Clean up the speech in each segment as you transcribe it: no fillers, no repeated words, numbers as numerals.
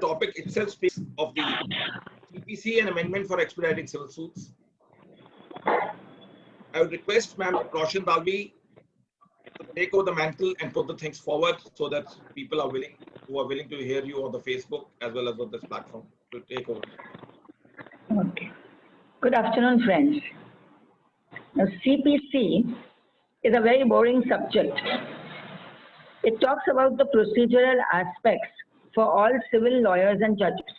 topic itself speaks of the CPC and amendment for expediting civil suits. I would request Ma'am Roshan Dalvi to take over the mantle and put the things forward so that people are willing, who are willing to hear you on the Facebook as well as on this platform, to take over. Okay. Good afternoon, friends. Now, CPC is a very boring subject. It talks about the procedural aspects for all civil lawyers and judges.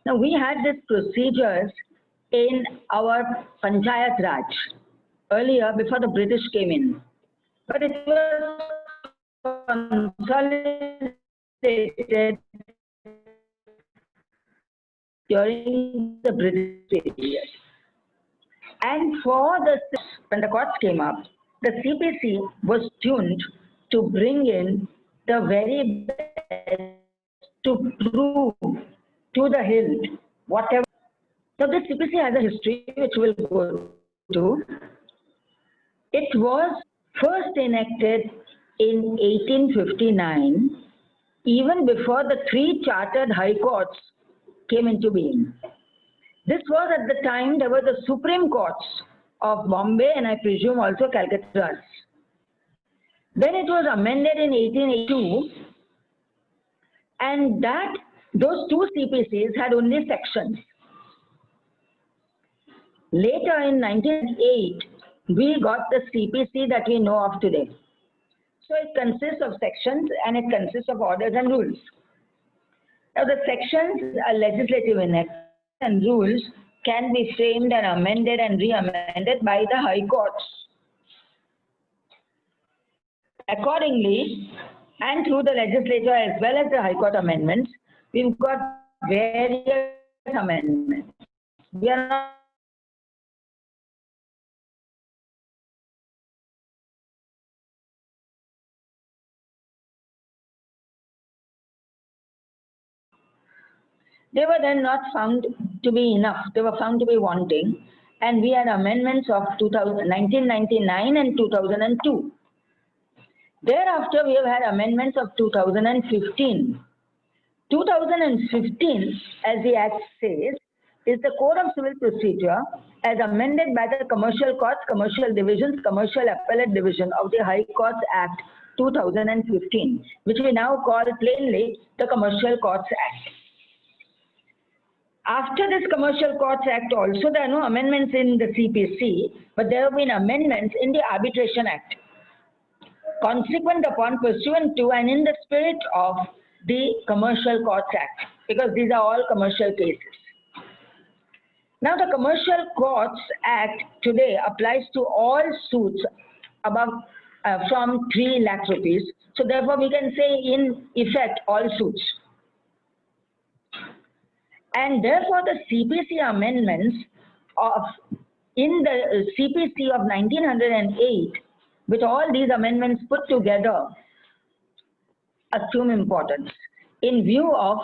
Now, we had these procedures in our Panchayat Raj earlier before the British came in. But it was consolidated during the British period. And when the courts came up, the CPC was tuned to bring in the very best to prove to the hilt whatever. So the CPC has a history which we'll go to. It was first enacted in 1859, even before the 3 chartered high courts came into being. This was at the time there were the Supreme Courts of Bombay and I presume also Calcutta. Then it was amended in 1882, and those 2 CPCs had only sections. Later in 1908, we got the CPC that we know of today. So it consists of sections and it consists of orders and rules. Now the sections are legislative enactments and rules can be framed and amended and re-amended by the High Courts. Accordingly, and through the legislature as well as the High Court amendments, we've got various amendments. We are not They were then not found to be enough. They were found to be wanting. And we had amendments of 1999 and 2002. Thereafter, we have had amendments of 2015. 2015, as the Act says, is the Code of Civil Procedure as amended by the Commercial Courts, Commercial Divisions, Commercial Appellate Division of the High Courts Act 2015, which we now call plainly the Commercial Courts Act. After this Commercial Courts Act also, there are no amendments in the CPC, but there have been amendments in the Arbitration Act. Consequent upon, pursuant to, and in the spirit of the Commercial Courts Act, because these are all commercial cases. Now, the Commercial Courts Act today applies to all suits above from 3 lakh rupees. So, therefore, we can say in effect all suits. And therefore, the CPC amendments in the CPC of 1908, with all these amendments put together, assume importance in view of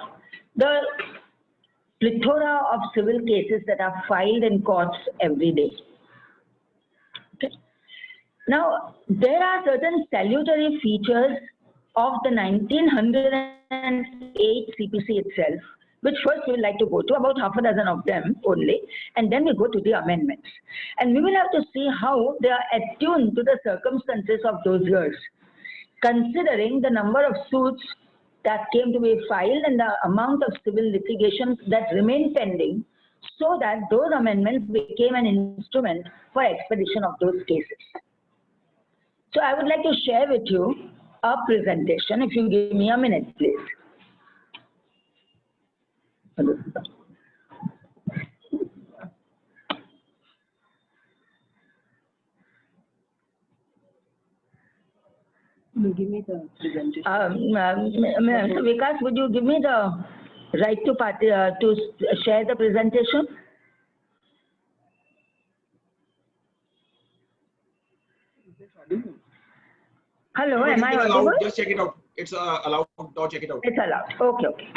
the plethora of civil cases that are filed in courts every day. Okay. Now, there are certain salutary features of the 1908 CPC itself, which first we would like to go to, about half a dozen of them only, and then we go to the amendments. And we will have to see how they are attuned to the circumstances of those years, considering the number of suits that came to be filed and the amount of civil litigation that remained pending, so that those amendments became an instrument for expedition of those cases. So I would like to share with you a presentation, if you give me a minute, please. Give me the presentation. Mr. Vikas, would you give me the right to share the presentation? Hello, am I audible? Just check it out. It's allowed. Now check it out. It's allowed. Okay, okay.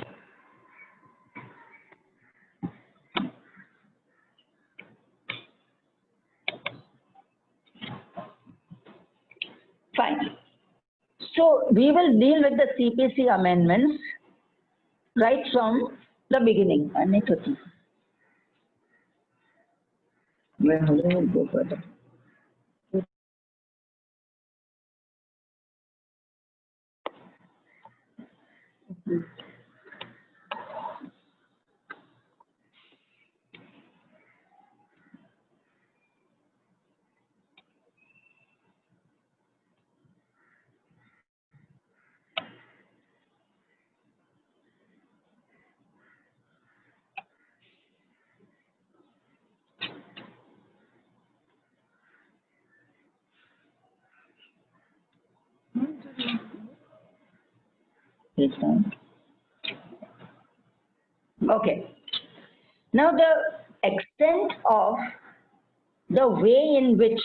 Fine. So we will deal with the CPC amendments right from the beginning. Well, how do I go further? This time. Okay. Now the extent of the way in which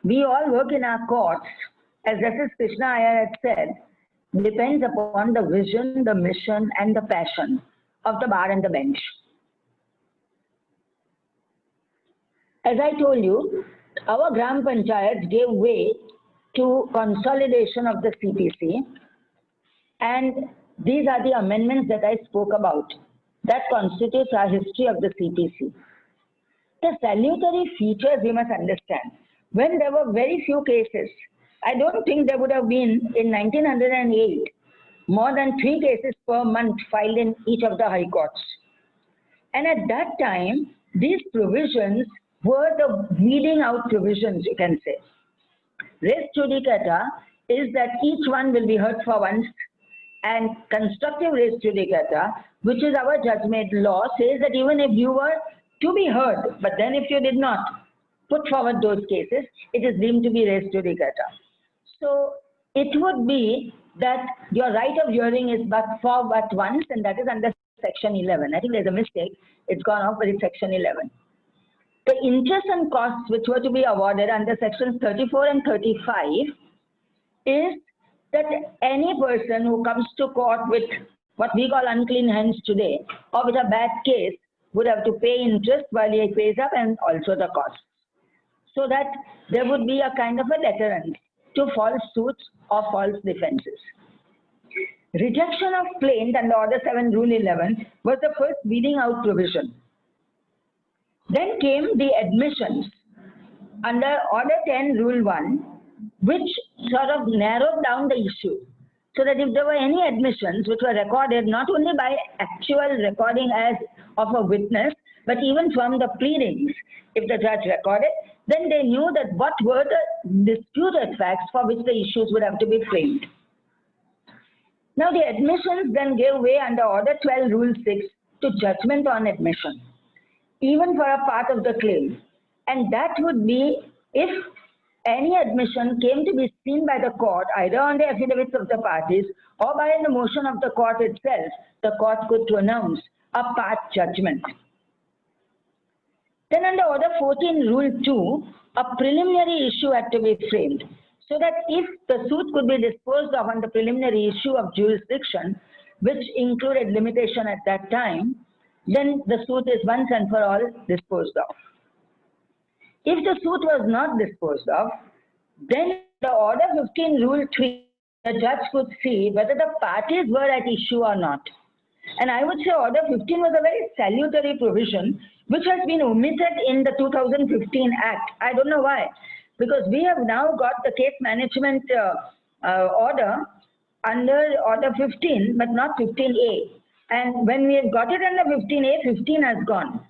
we all work in our courts, as Justice Krishna Iyer had said, depends upon the vision, the mission, and the passion of the bar and the bench. As I told you, our Gram Panchayats gave way to consolidation of the CPC, and these are the amendments that I spoke about. That constitutes our history of the CPC. The salutary features we must understand. When there were very few cases, I don't think there would have been in 1908 more than 3 cases per month filed in each of the high courts. And at that time, these provisions were the weeding out provisions, you can say. Res judicata is that each one will be heard for once, and constructive res judicata, which is our judgment law, says that even if you were to be heard, but then if you did not put forward those cases, it is deemed to be res judicata. So it would be that your right of hearing is but once, and that is under section 11. I think there's a mistake. It's gone off, but it's section 11. The interest and costs which were to be awarded under sections 34 and 35 is that any person who comes to court with what we call unclean hands today, or with a bad case, would have to pay interest while he pays up, and also the costs. So that there would be a kind of a deterrent to false suits or false defenses. Rejection of plaint under Order 7, Rule 11 was the first weeding out provision. Then came the admissions under Order 10, Rule 1, which sort of narrowed down the issue. So that if there were any admissions which were recorded, not only by actual recording as of a witness, but even from the pleadings, if the judge recorded, then they knew that what were the disputed facts for which the issues would have to be framed. Now the admissions then gave way under Order 12, Rule 6 to judgment on admission, even for a part of the claim. And that would be if any admission came to be seen by the court, either on the affidavits of the parties or by the motion of the court itself, the court could pronounce a part judgment. Then under Order 14, Rule 2, a preliminary issue had to be framed, so that if the suit could be disposed of on the preliminary issue of jurisdiction, which included limitation at that time, then the suit is once and for all disposed of. If the suit was not disposed of, then the Order 15, Rule 3, the judge could see whether the parties were at issue or not. And I would say Order 15 was a very salutary provision which has been omitted in the 2015 Act. I don't know why. Because we have now got the case management order under Order 15, but not 15A. And when we have got it under 15A, 15 has gone.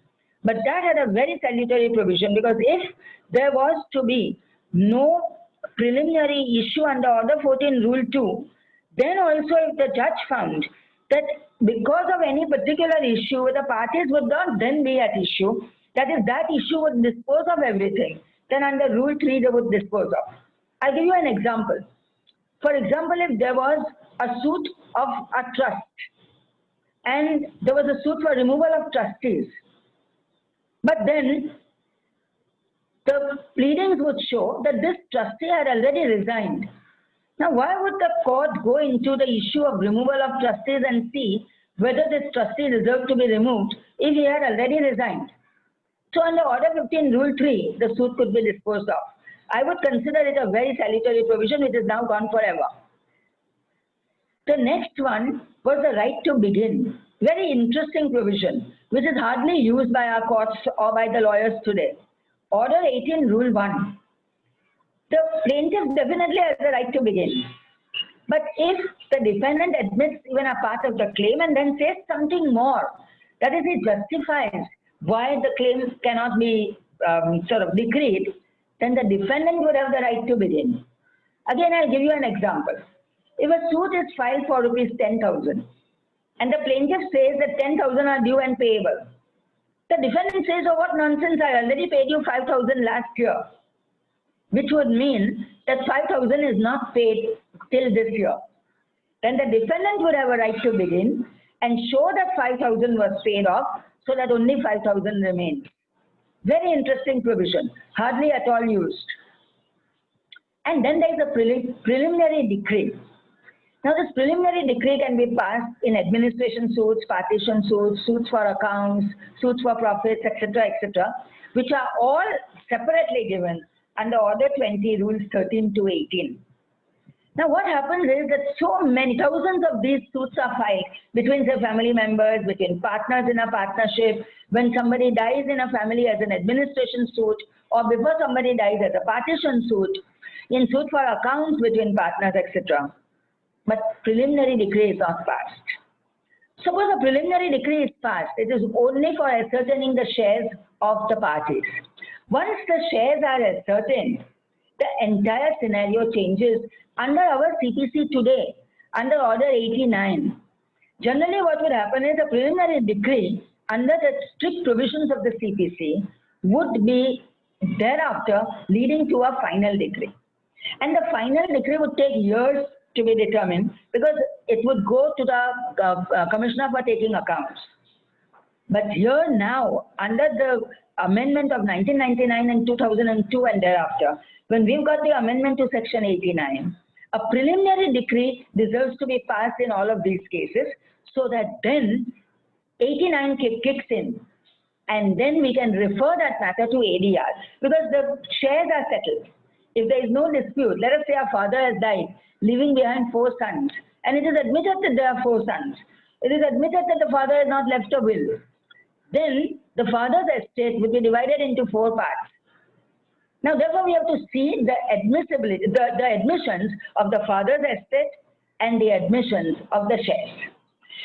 But that had a very salutary provision, because if there was to be no preliminary issue under Order 14, Rule 2, then also if the judge found that because of any particular issue, the parties would not then be at issue, that is, that issue would dispose of everything, then under Rule 3 they would dispose of. I'll give you an example. For example, if there was a suit of a trust, and there was a suit for removal of trustees, but then the pleadings would show that this trustee had already resigned. Now, why would the court go into the issue of removal of trustees and see whether this trustee deserved to be removed if he had already resigned? So under Order 15, Rule 3, the suit could be disposed of. I would consider it a very salutary provision which is now gone forever. The next one was the right to begin. Very interesting provision, which is hardly used by our courts or by the lawyers today. Order 18, Rule 1. The plaintiff definitely has the right to begin. But if the defendant admits even a part of the claim and then says something more, that is, it justifies why the claim cannot be sort of decreed, then the defendant would have the right to begin. Again, I'll give you an example. If a suit is filed for rupees 10,000 and the plaintiff says that 10,000 are due and payable, the defendant says, oh, what nonsense, I already paid you 5,000 last year, which would mean that 5,000 is not paid till this year. Then the defendant would have a right to begin and show that 5,000 was paid off so that only 5,000 remains. Very interesting provision, hardly at all used. And then there is a preliminary decree. Now this preliminary decree can be passed in administration suits, partition suits, suits for accounts, suits for profits, etc., etc., which are all separately given under Order 20, Rules 13 to 18. Now what happens is that so many, thousands of these suits are filed between the family members, between partners in a partnership, when somebody dies in a family as an administration suit, or before somebody dies as a partition suit, in suit for accounts between partners, etc. But preliminary decree is not passed. Suppose a preliminary decree is passed, it is only for ascertaining the shares of the parties. Once the shares are ascertained, the entire scenario changes under our CPC today, under Order 89. Generally, what would happen is a preliminary decree under the strict provisions of the CPC would be thereafter leading to a final decree. And the final decree would take years to be determined because it would go to the Commissioner for taking accounts. But here now, under the amendment of 1999 and 2002 and thereafter, when we've got the amendment to Section 89, a preliminary decree deserves to be passed in all of these cases so that then 89 kicks in and then we can refer that matter to ADR because the shares are settled. If there is no dispute, let us say our father has died, leaving behind 4 sons, and it is admitted that there are 4 sons. It is admitted that the father has not left a will. Then the father's estate will be divided into 4 parts. Now, therefore, we have to see the admissibility, the admissions of the father's estate and the admissions of the shares.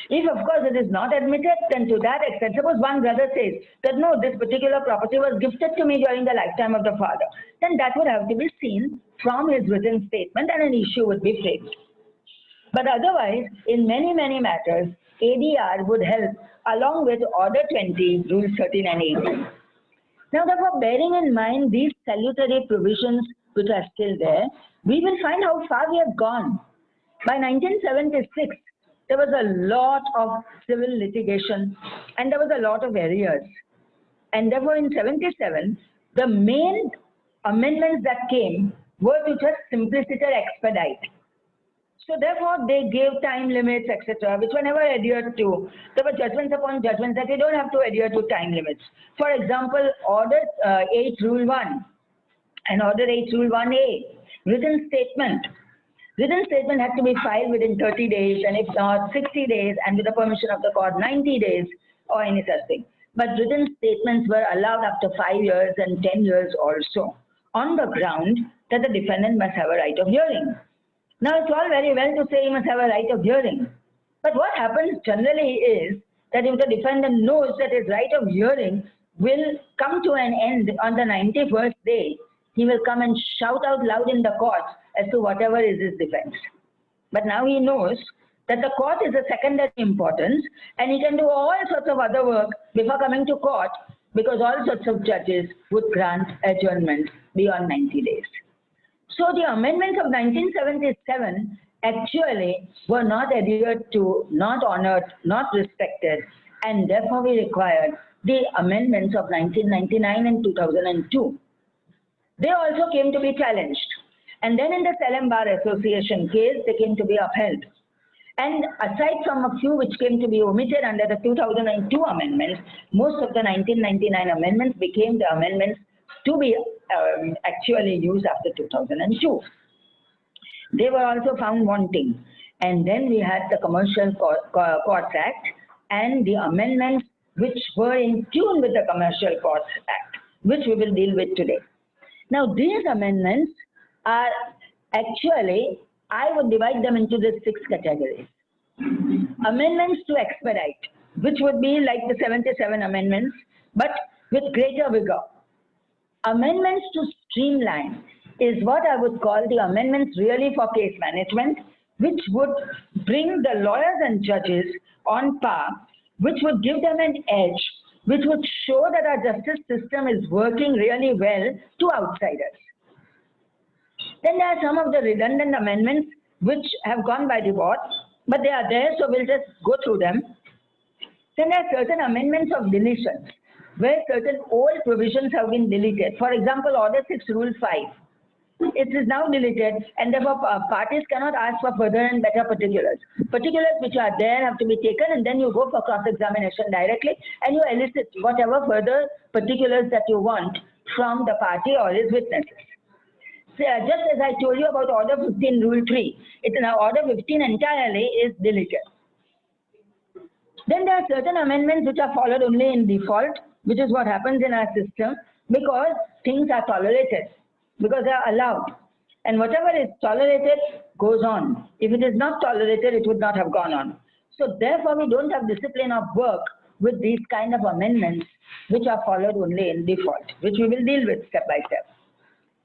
If, of course, it is not admitted, then to that extent, suppose one brother says that no, this particular property was gifted to me during the lifetime of the father, then that would have to be seen from his written statement and an issue would be framed. But otherwise, in many, many matters, ADR would help along with Order 20, Rules 13 and 18. Now, therefore, bearing in mind these salutary provisions which are still there, we will find how far we have gone. By 1976, there was a lot of civil litigation and there was a lot of arrears. And therefore, in 77, the main amendments that came were to just simplicity or expedite. So therefore, they gave time limits, etc., which were never adhered to. There were judgments upon judgments that you don't have to adhere to time limits. For example, Order 8, Rule 1 and Order 8, Rule 1A, written statement. Written statement had to be filed within 30 days, and if not 60 days, and with the permission of the court, 90 days, or any such thing. But written statements were allowed up to 5 years and 10 years also, on the ground that the defendant must have a right of hearing. Now, it's all very well to say he must have a right of hearing. But what happens generally is that if the defendant knows that his right of hearing will come to an end on the 91st day, he will come and shout out loud in the court as to whatever is his defense. But now he knows that the court is of secondary importance and he can do all sorts of other work before coming to court because all sorts of judges would grant adjournment beyond 90 days. So the amendments of 1977 actually were not adhered to, not honored, not respected, and therefore we required the amendments of 1999 and 2002. They also came to be challenged. And then in the Salem Bar Association case, they came to be upheld. And aside from a few which came to be omitted under the 2002 amendments, most of the 1999 amendments became the amendments to be actually used after 2002. They were also found wanting. And then we had the Commercial Courts Act, and the amendments which were in tune with the Commercial Courts Act, which we will deal with today. Now, these amendments are actually, I would divide them into the 6 categories. Amendments to expedite, which would be like the 77 amendments, but with greater vigor. Amendments to streamline is what I would call the amendments really for case management, which would bring the lawyers and judges on par, which would give them an edge, which would show that our justice system is working really well to outsiders. Then there are some of the redundant amendments which have gone by default, but they are there, so we'll just go through them. Then there are certain amendments of deletions, where certain old provisions have been deleted. For example, Order 6, Rule 5. It is now deleted, and therefore parties cannot ask for further and better particulars. Particulars which are there have to be taken, and then you go for cross-examination directly, and you elicit whatever further particulars that you want from the party or his witnesses. So, just as I told you about Order 15, Rule 3, it's now Order 15 entirely is deleted. Then there are certain amendments which are followed only in default, which is what happens in our system, because things are tolerated, because they are allowed. And whatever is tolerated goes on. If it is not tolerated, it would not have gone on. So therefore, we don't have discipline of work with these kind of amendments, which are followed only in default, which we will deal with step by step.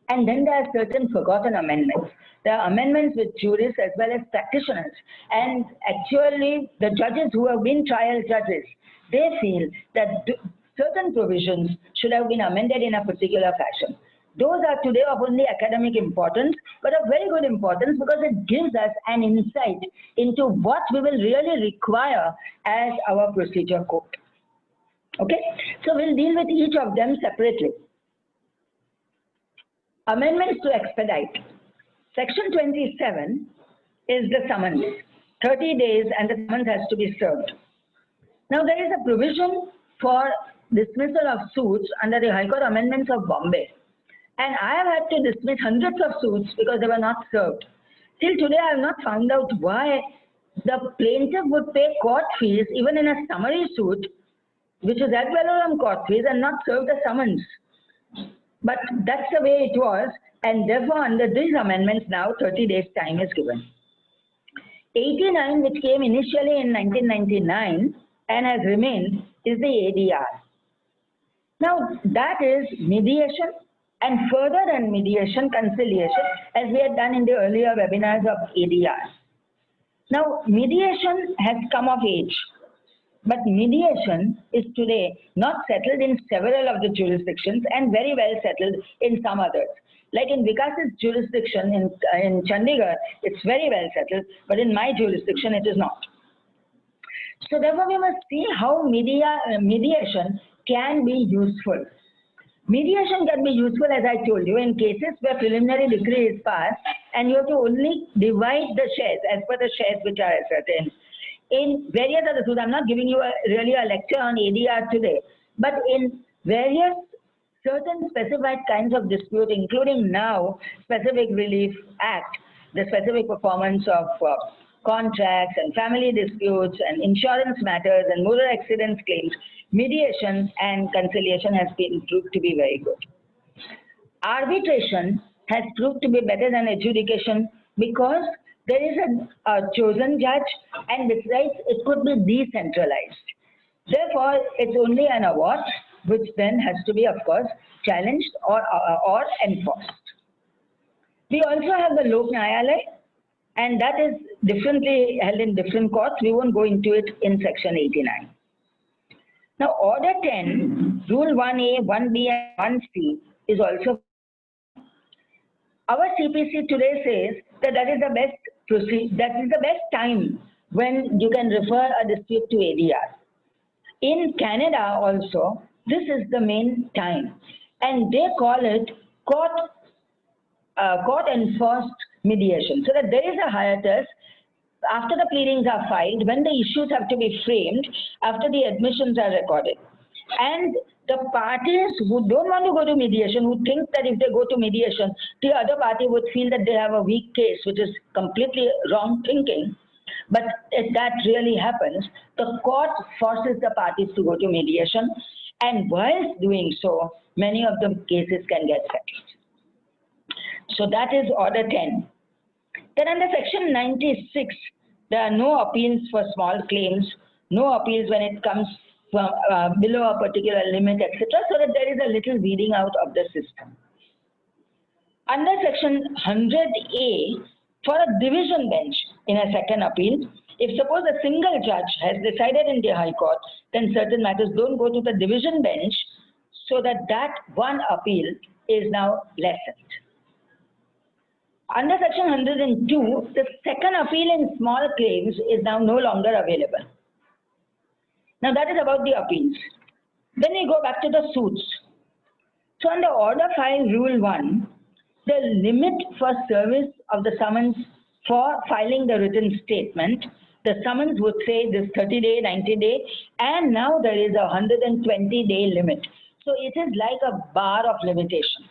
And then there are certain forgotten amendments. There are amendments with jurists as well as practitioners. And actually, the judges who have been trial judges, they feel that certain provisions should have been amended in a particular fashion. Those are today of only academic importance, but of very good importance because it gives us an insight into what we will really require as our procedure code. Okay, so we'll deal with each of them separately. Amendments to expedite. Section 27 is the summons. 30 days and the summons has to be served. Now there is a provision for dismissal of suits under the High Court Amendments of Bombay. And I have had to dismiss hundreds of suits because they were not served. Till today I have not found out why the plaintiff would pay court fees even in a summary suit, which is ad valorem court fees, and not serve the summons. But that's the way it was, and therefore under these amendments now 30 days time is given. 89, which came initially in 1999 and has remained, is the ADR. Now that is mediation and further than mediation, conciliation, as we had done in the earlier webinars of ADR. Now mediation has come of age. But mediation is today not settled in several of the jurisdictions and very well settled in some others. Like in Vikas's jurisdiction in Chandigarh, it's very well settled, but in my jurisdiction, it is not. So therefore, we must see how mediation can be useful. Mediation can be useful, as I told you, in cases where preliminary decree is passed and you have to only divide the shares as per the shares which are ascertained. In various other suits, I'm not giving you really a lecture on ADR today, but in various certain specified kinds of dispute, including now Specific Relief Act, the specific performance of contracts and family disputes and insurance matters and motor accidents claims, mediation and conciliation has been proved to be very good. Arbitration has proved to be better than adjudication because there is a chosen judge, and besides, it could be decentralized. Therefore, it's only an award, which then has to be, of course, challenged or enforced. We also have the Lok Nyayalaya, and that is differently held in different courts. We won't go into it in section 89. Now, Order 10, Rule 1A, 1B, and 1C is also. Our CPC today says that is the best time when you can refer a dispute to ADR. In Canada also, this is the main time, and they call it court enforced mediation. So that there is a hiatus after the pleadings are filed, when the issues have to be framed, after the admissions are recorded. And the parties who don't want to go to mediation, who think that if they go to mediation, the other party would feel that they have a weak case, which is completely wrong thinking, But if that really happens, the court forces the parties to go to mediation, and whilst doing so, many of the cases can get settled. So that is Order 10. Then under Section 96, there are no appeals for small claims, no appeals when it comes from below a particular limit, etc., so that there is a little weeding out of the system. Under Section 100A, for a division bench in a second appeal, if suppose a single judge has decided in the High Court, then certain matters don't go to the division bench, so that one appeal is now lessened. Under Section 102, the second appeal in small claims is now no longer available. Now that is about the appeals. Then we go back to the suits. So under Order 5, Rule 1, the limit for service of the summons for filing the written statement, the summons would say this 30-day, 90-day, and now there is a 120-day limit. So it is like a bar of limitation.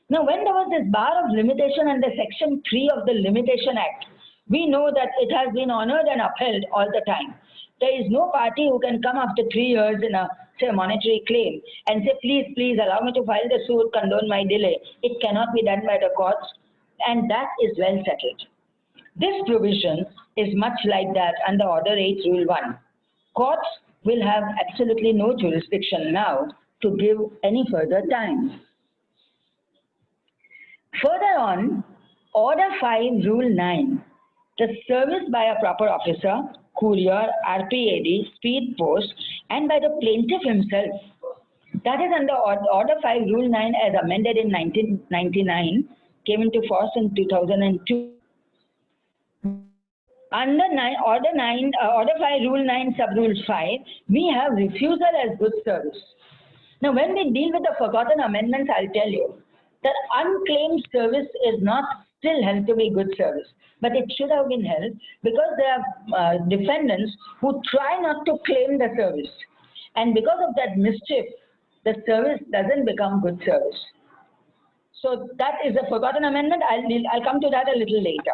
Now, when there was this bar of limitation under Section 3 of the Limitation Act, we know that it has been honored and upheld all the time. There is no party who can come after 3 years in a, say, monetary claim and say, please, please allow me to file the suit, condone my delay. It cannot be done by the courts, and that is well settled. This provision is much like that under Order 8, Rule 1. Courts will have absolutely no jurisdiction now to give any further time. Further on, Order 5, Rule 9, the service by a proper officer, courier, RPAD, speed post, and by the plaintiff himself. That is under Order 5, Rule 9 as amended in 1999, came into force in 2002. Under Order 5, Rule 9, Sub-Rule 5, we have refusal as good service. Now, when we deal with the forgotten amendments, I'll tell you that unclaimed service is not still held to be good service, but it should have been held because there are defendants who try not to claim the service. And because of that mischief, the service doesn't become good service. So that is a forgotten amendment. I'll come to that a little later.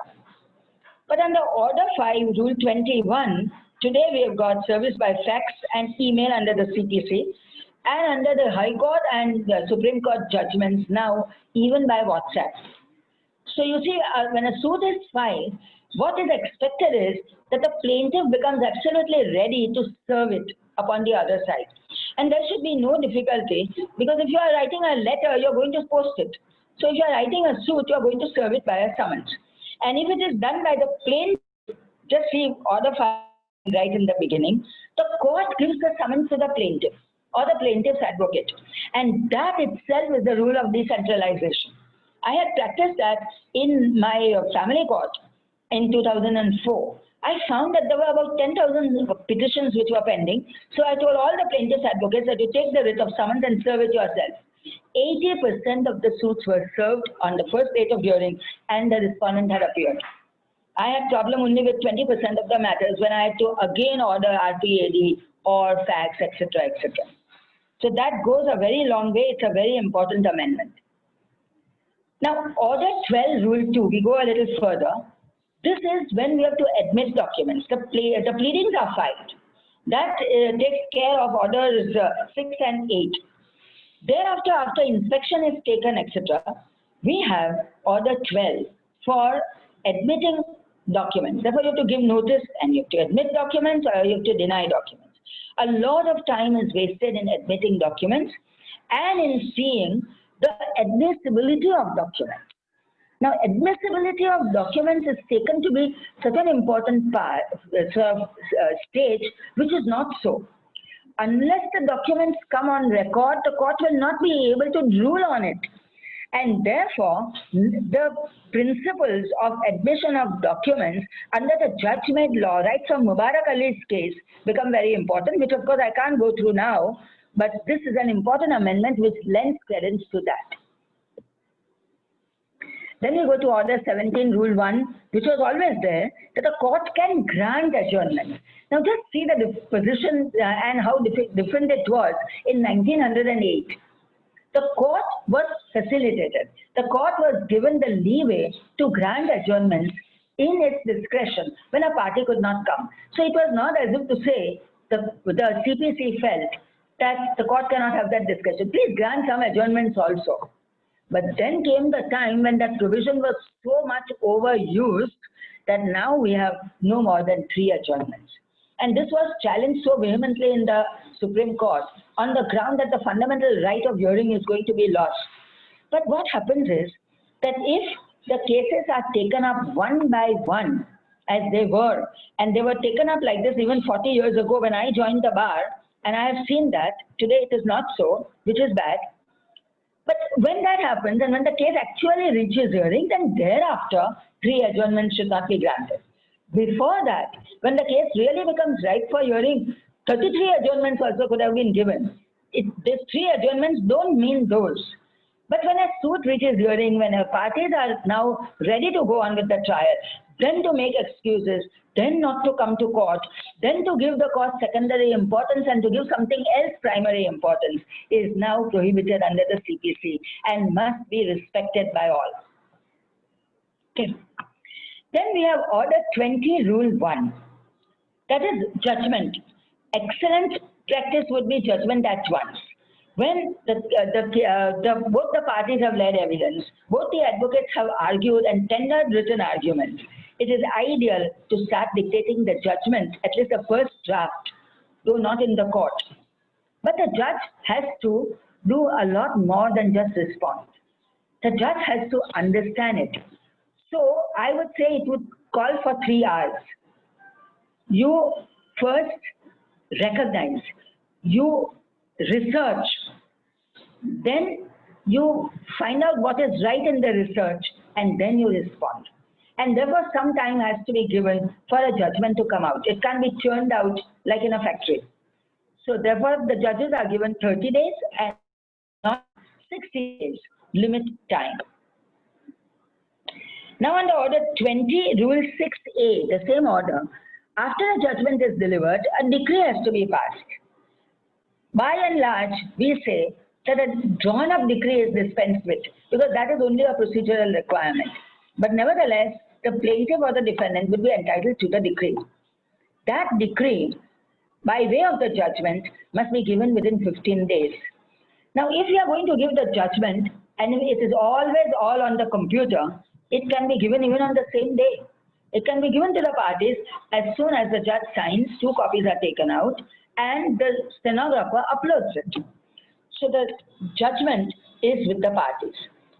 But under Order 5, Rule 21, today we have got service by fax and email under the CPC, and under the High Court and the Supreme Court judgments now, even by WhatsApp. So you see, when a suit is filed, what is expected is that the plaintiff becomes absolutely ready to serve it upon the other side. And there should be no difficulty, because if you are writing a letter, you're going to post it. So if you are writing a suit, you're going to serve it by a summons. And if it is done by the plaintiff, just see Order 5 right in the beginning, the court gives the summons to the plaintiff or the plaintiff's advocate. And that itself is the rule of decentralization. I had practiced that in my family court in 2004. I found that there were about 10,000 petitions which were pending. So I told all the plaintiff's advocates that you take the writ of summons and serve it yourself. 80% of the suits were served on the first date of hearing and the respondent had appeared. I had problem only with 20% of the matters when I had to again order RPAD or fax, etc., etc. So that goes a very long way. It's a very important amendment. Now, Order 12, Rule 2, we go a little further. This is when we have to admit documents. The pleadings are filed. That takes care of Orders 6 and 8. Thereafter, after inspection is taken, etc., we have Order 12 for admitting documents. Therefore, you have to give notice and you have to admit documents or you have to deny documents. A lot of time is wasted in admitting documents and in seeing the admissibility of documents. Now, admissibility of documents is taken to be such an important part, stage, which is not so. Unless the documents come on record, the court will not be able to rule on it. And therefore, the principles of admission of documents under the judge-made law, right from Mubarak Ali's case, become very important, which of course I can't go through now, but this is an important amendment which lends credence to that. Then we go to Order 17, Rule 1, which was always there, that a court can grant adjournment. Now just see the position and how different it was in 1908. The court was facilitated. The court was given the leeway to grant adjournments in its discretion when a party could not come. So it was not as if to say the CPC felt that the court cannot have that discretion. Please grant some adjournments also. But then came the time when that provision was so much overused that now we have no more than 3 adjournments. And this was challenged so vehemently in the Supreme Court on the ground that the fundamental right of hearing is going to be lost. But what happens is that if the cases are taken up one by one, as they were, and they were taken up like this even 40 years ago when I joined the bar, and I have seen that today it is not so, which is bad. But when that happens and when the case actually reaches hearing, then thereafter 3 adjournments should not be granted. Before that, when the case really becomes ripe for hearing, 33 adjournments also could have been given. These 3 adjournments don't mean those. But when a suit reaches hearing, when parties are now ready to go on with the trial, then to make excuses, then not to come to court, then to give the court secondary importance and to give something else primary importance is now prohibited under the CPC and must be respected by all. Okay. Then we have Order 20, Rule 1. That is judgment. Excellent practice would be judgment at once. When both the parties have led evidence, both the advocates have argued and tendered written arguments, it is ideal to start dictating the judgment, at least the first draft, though not in the court. But the judge has to do a lot more than just respond. The judge has to understand it. So I would say it would call for 3 hours. You first recognize, you research, then you find out what is right in the research, and then you respond. And therefore some time has to be given for a judgment to come out. It can't be churned out like in a factory. So therefore the judges are given 30 days and not 60 days limit time. Now under Order 20, Rule 6A, the same order, after a judgment is delivered, a decree has to be passed. By and large, we say that a drawn-up decree is dispensed with because that is only a procedural requirement. But nevertheless, the plaintiff or the defendant would be entitled to the decree. That decree, by way of the judgment, must be given within 15 days. Now, if you are going to give the judgment and it is always all on the computer, it can be given even on the same day. It can be given to the parties as soon as the judge signs, 2 copies are taken out, and the stenographer uploads it. So the judgment is with the parties.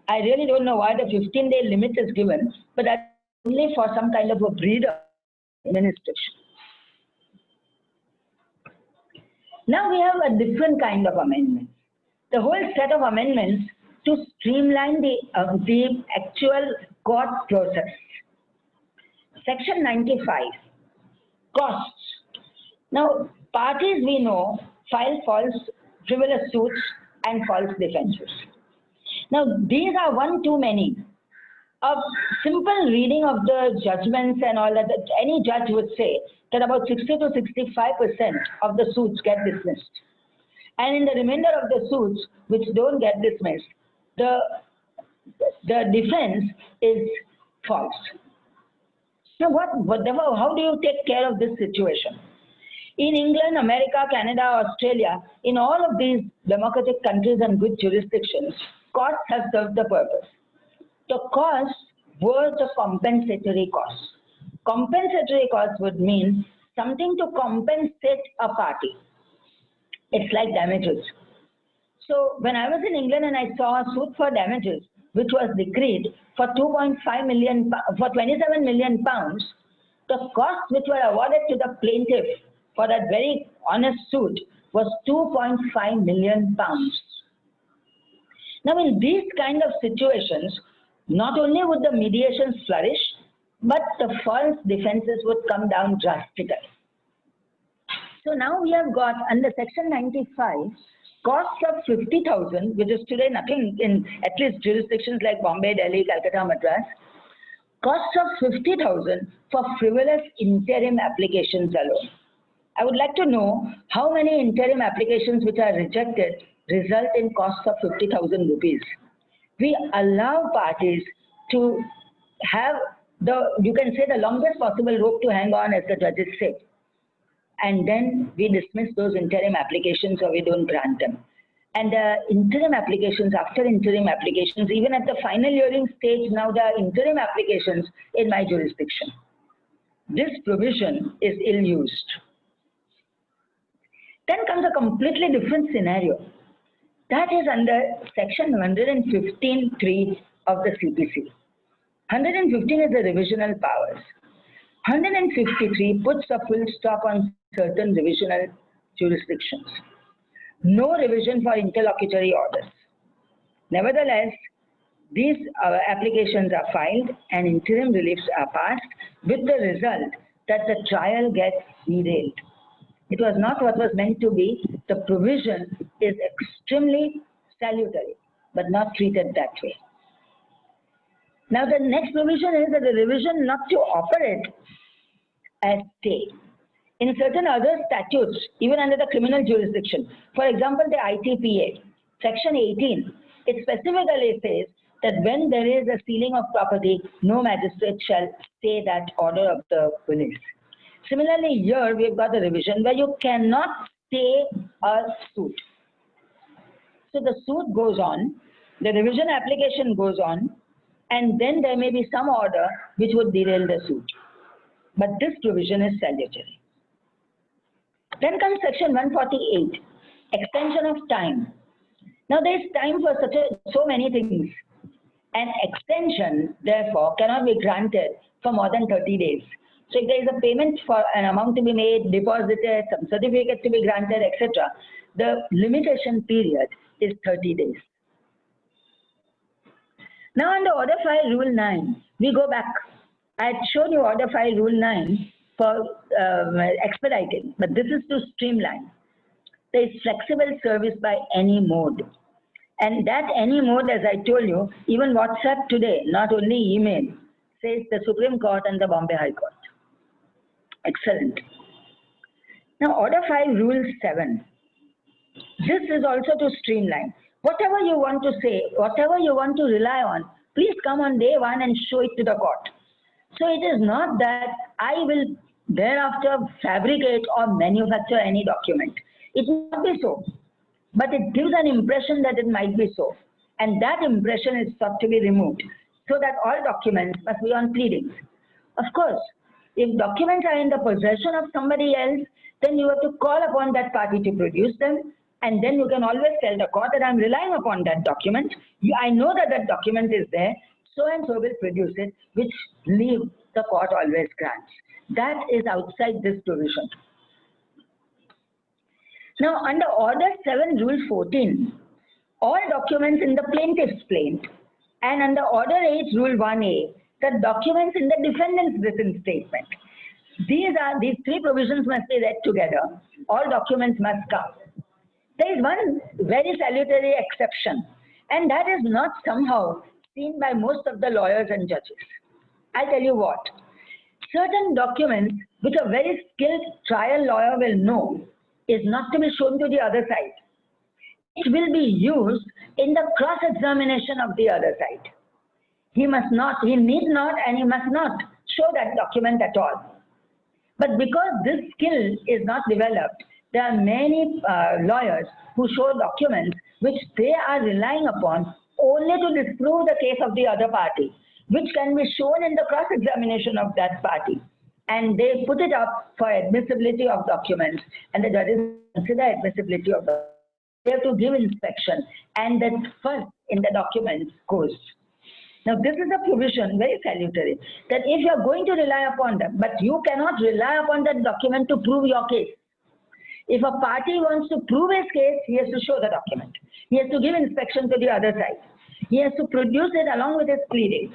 I really don't know why the 15-day limit is given, but that's only for some kind of a breeder administration. Now we have a different kind of amendment. The whole set of amendments to streamline the actual court process. Section 95, costs. Now, parties we know file false frivolous suits and false defenses. Now, these are one too many. A simple reading of the judgments and all that, any judge would say that about 60 to 65% of the suits get dismissed. And in the remainder of the suits which don't get dismissed, the defense is false. Now, how do you take care of this situation? In England, America, Canada, Australia, in all of these democratic countries and good jurisdictions, courts have served the purpose. The costs were the compensatory costs. Compensatory costs would mean something to compensate a party. It's like damages. So when I was in England and I saw a suit for damages, which was decreed for 2.5 million, for 27 million pounds, the costs which were awarded to the plaintiff for that very honest suit was 2.5 million pounds. Now in these kind of situations, not only would the mediations flourish, but the false defenses would come down drastically. So now we have got under Section 95, costs of 50,000, which is today nothing in at least jurisdictions like Bombay, Delhi, Calcutta, Madras, costs of 50,000 for frivolous interim applications alone. I would like to know how many interim applications which are rejected result in costs of 50,000 rupees. We allow parties to have you can say the longest possible rope to hang on, as the judges say. And then we dismiss those interim applications or we don't grant them. And the interim applications, after interim applications, even at the final hearing stage, now there are interim applications in my jurisdiction. This provision is ill-used. Then comes a completely different scenario. That is under section 115(3) of the CPC. 115 is the revisional powers. 153 puts a full stop on certain revisional jurisdictions. No revision for interlocutory orders. Nevertheless, these applications are filed and interim reliefs are passed with the result that the trial gets derailed. It was not what was meant to be. The provision is extremely salutary, but not treated that way. Now the next provision is that the revision not to operate as stay. In certain other statutes, even under the criminal jurisdiction, for example, the ITPA, section 18, it specifically says that when there is a sealing of property, no magistrate shall stay that order of the police. Similarly, here we've got a revision where you cannot stay a suit. So the suit goes on, the revision application goes on, and then there may be some order which would derail the suit. But this provision is salutary. Then comes section 148, extension of time. Now there is time for so many things. An extension, therefore, cannot be granted for more than 30 days. So if there is a payment for an amount to be made, deposited, some certificate to be granted, etc., the limitation period is 30 days. Now under Order File Rule 9, we go back. I had shown you Order File Rule 9 for expediting, but this is to streamline. There is flexible service by any mode. And that any mode, as I told you, even WhatsApp today, not only email, says the Supreme Court and the Bombay High Court. Excellent. Now Order File Rule 7. This is also to streamline. Whatever you want to say, whatever you want to rely on, please come on day one and show it to the court. So it is not that I will thereafter fabricate or manufacture any document. It will not be so. But it gives an impression that it might be so. And that impression is sought to be removed so that all documents must be on pleadings. Of course, if documents are in the possession of somebody else, then you have to call upon that party to produce them. And then you can always tell the court that I'm relying upon that document. I know that that document is there, so and so will produce it, which leave the court always grants. That is outside this provision. Now, under Order 7, Rule 14, all documents in the plaintiff's plaint, and under Order 8, Rule 1A, the documents in the defendant's written statement. These three provisions must be read together. All documents must come. There is one very salutary exception, and that is not somehow seen by most of the lawyers and judges. I'll tell you what. Certain documents which a very skilled trial lawyer will know is not to be shown to the other side. It will be used in the cross-examination of the other side. He need not, and he must not show that document at all. But because this skill is not developed, there are many lawyers who show documents which they are relying upon only to disprove the case of the other party, which can be shown in the cross-examination of that party. And they put it up for admissibility of documents, and the judges consider admissibility of the. They have to give inspection, and that first in the documents goes. Now this is a provision, very salutary, that if you are going to rely upon them, but you cannot rely upon that document to prove your case. If a party wants to prove his case, he has to show the document. He has to give inspection to the other side. He has to produce it along with his pleadings.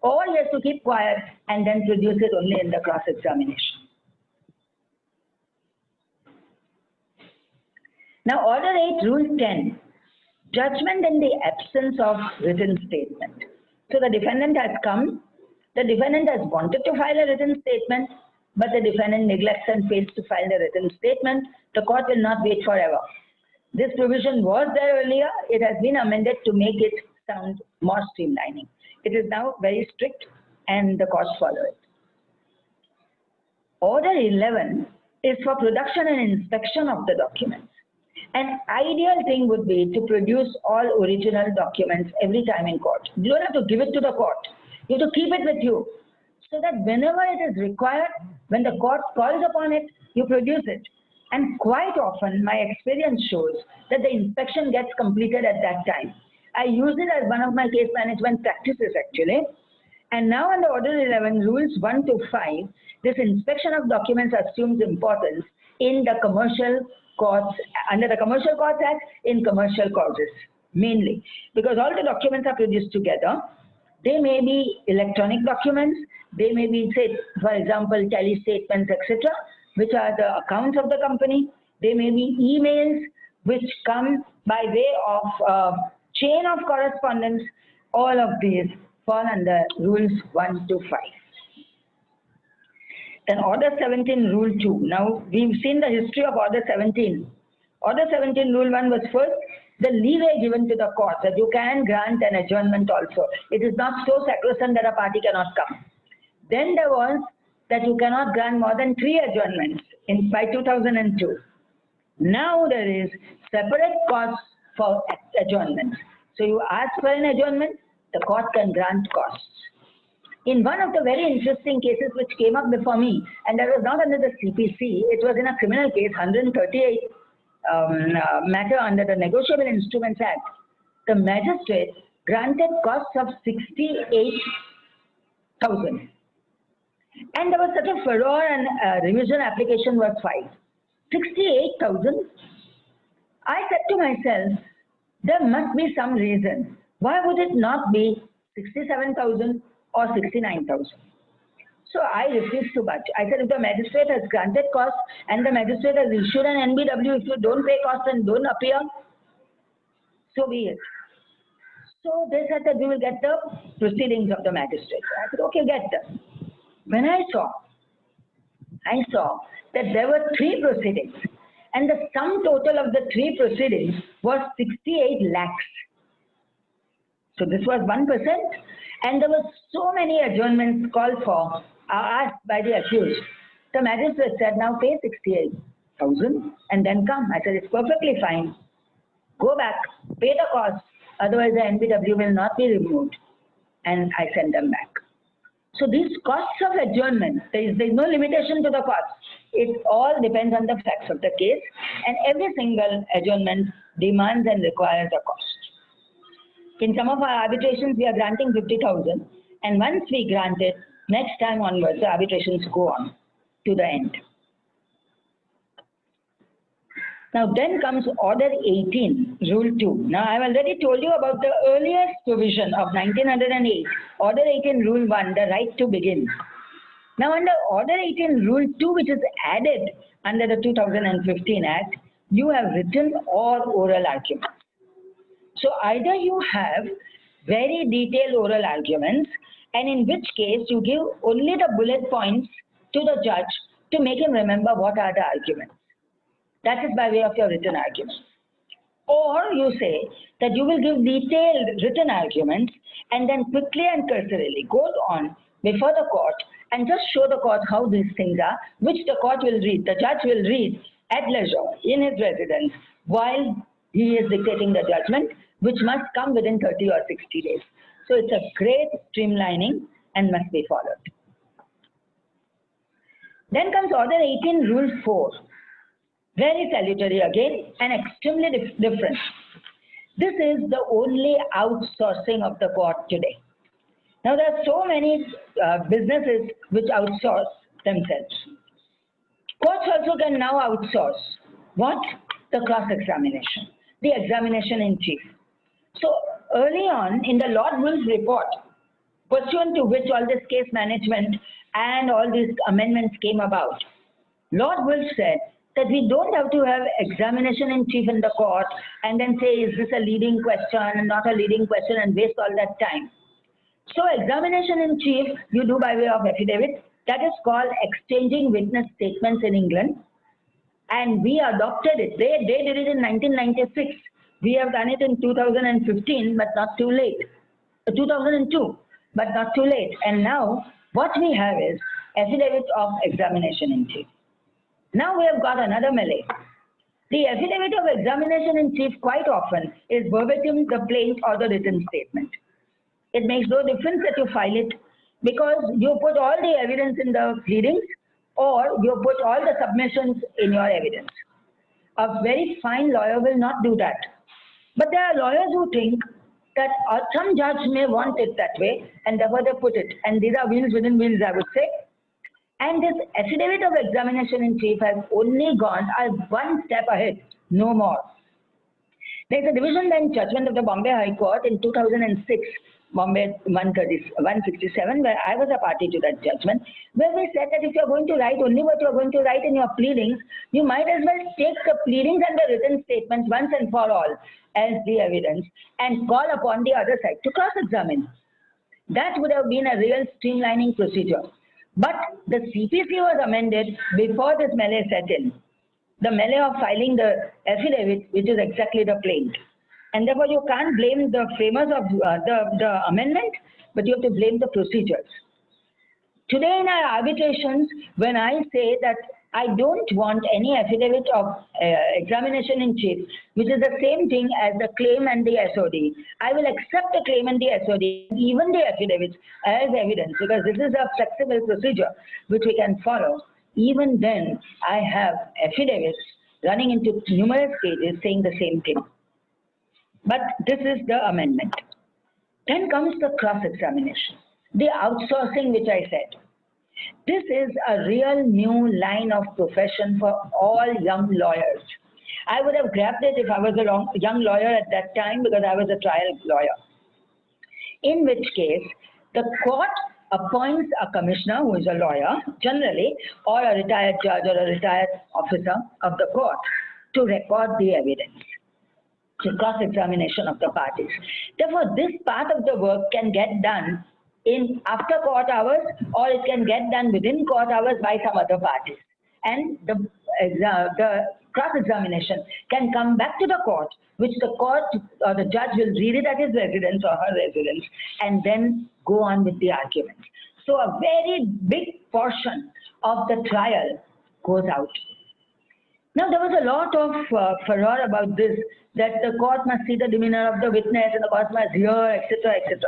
Or he has to keep quiet and then produce it only in the cross-examination. Now Order 8, Rule 10, judgment in the absence of written statement. So the defendant has come, the defendant has wanted to file a written statement, but the defendant neglects and fails to file the written statement. The court will not wait forever. This provision was there earlier. It has been amended to make it sound more streamlining. It is now very strict and the costs follow it. Order 11 is for production and inspection of the documents. An ideal thing would be to produce all original documents every time in court. You don't have to give it to the court. You have to keep it with you, so that whenever it is required, when the court calls upon it, you produce it. And quite often, my experience shows that the inspection gets completed at that time. I use it as one of my case management practices actually. And now under Order 11, Rules 1 to 5, this inspection of documents assumes importance in the commercial courts, under the Commercial Courts Act, in commercial causes, mainly. Because all the documents are produced together. They may be electronic documents, they may be, say, for example, tally statements, etc., which are the accounts of the company. They may be emails which come by way of chain of correspondence. All of these fall under Rules 1 to 5. Then Order 17, Rule 2. Now, we've seen the history of Order 17. Order 17, Rule 1 was first, the leeway given to the court that you can grant an adjournment also. It is not so sacrosanct that a party cannot come. Then there was that you cannot grant more than 3 adjournments by 2002. Now there is separate costs for adjournments. So you ask for an adjournment, the court can grant costs. In one of the very interesting cases which came up before me, and that was not under the CPC, it was in a criminal case, 138 matter under the Negotiable Instruments Act, the magistrate granted costs of 68,000. And there was such a furor and revision application was filed. 68,000? I said to myself, there must be some reason. Why would it not be 67,000 or 69,000? So I refused to budge. I said, if the magistrate has granted costs and the magistrate has issued an NBW, if you don't pay costs and don't appear, so be it. So they said that we will get the proceedings of the magistrate. I said, okay, get them. When I saw that there were 3 proceedings, and the sum total of the 3 proceedings was 68 lakhs. So this was 1%, and there were so many adjournments called for, asked by the accused. The magistrate said, now pay 68,000 and then come. I said, it's perfectly fine. Go back, pay the cost, otherwise the NBW will not be removed. And I send them back. So these costs of adjournment, there is no limitation to the cost. It all depends on the facts of the case, and every single adjournment demands and requires a cost. In some of our arbitrations, we are granting 50,000, and once we grant it, next time onwards, the arbitrations go on to the end. Now then comes Order 18, Rule 2. Now I have already told you about the earliest provision of 1908, Order 18, Rule 1, the right to begin. Now under Order 18, Rule 2, which is added under the 2015 Act, you have written or oral arguments. So either you have very detailed oral arguments, and in which case you give only the bullet points to the judge to make him remember what are the arguments. That is by way of your written arguments. Or you say that you will give detailed written arguments and then quickly and cursorily go on before the court and just show the court how these things are, which the court will read, the judge will read at leisure in his residence while he is dictating the judgment, which must come within 30 or 60 days. So it's a great streamlining and must be followed. Then comes Order 18, Rule 4. Very salutary again and extremely different. This is the only outsourcing of the court today. Now there are so many businesses which outsource themselves. Courts also can now outsource what? The cross-examination, the examination in chief. So early on in the Lord Wolf report, pursuant to which all this case management and all these amendments came about, Lord Wolf said that we don't have to have examination in chief in the court and then say, is this a leading question and not a leading question, and waste all that time. So examination in chief you do by way of affidavit. That is called exchanging witness statements in England. And we adopted it. They did it in 1996. We have done it in 2015, but not too late. 2002. but not too late. And now what we have is affidavit of examination in chief. Now we have got another melee. The affidavit of examination in chief quite often is verbatim the plaint or the written statement. It makes no difference that you file it because you put all the evidence in the pleadings or you put all the submissions in your evidence. A very fine lawyer will not do that. But there are lawyers who think that some judge may want it that way and therefore they put it. And these are wheels within wheels, I would say. And this affidavit of examination in chief has only gone one step ahead, no more. There is a division bench judgment of the Bombay High Court in 2006, Bombay 167, where I was a party to that judgment, where we said that if you are going to write only what you are going to write in your pleadings, you might as well take the pleadings and the written statements once and for all as the evidence and call upon the other side to cross-examine. That would have been a real streamlining procedure. But the CPC was amended before this melee set in. The melee of filing the affidavit, which is exactly the plaint. And therefore, you can't blame the framers of the amendment, but you have to blame the procedures. Today in our arbitrations, when I say that I don't want any affidavit of examination in chief, which is the same thing as the claim and the SOD, I will accept the claim and the SOD, even the affidavits, as evidence, because this is a flexible procedure which we can follow. Even then, I have affidavits running into numerous cases saying the same thing. But this is the amendment. Then comes the cross-examination, the outsourcing which I said. This is a real new line of profession for all young lawyers. I would have grabbed it if I was a young lawyer at that time because I was a trial lawyer. In which case, the court appoints a commissioner who is a lawyer, generally, or a retired judge or a retired officer of the court to record the evidence. The cross-examination of the parties. Therefore, this part of the work can get done in after court hours, or it can get done within court hours by some other parties. And the cross-examination can come back to the court, which the court or the judge will read it at his residence or her residence, and then go on with the argument. So a very big portion of the trial goes out. Now, there was a lot of furor about this, that the court must see the demeanor of the witness and the court must hear, etc., etc.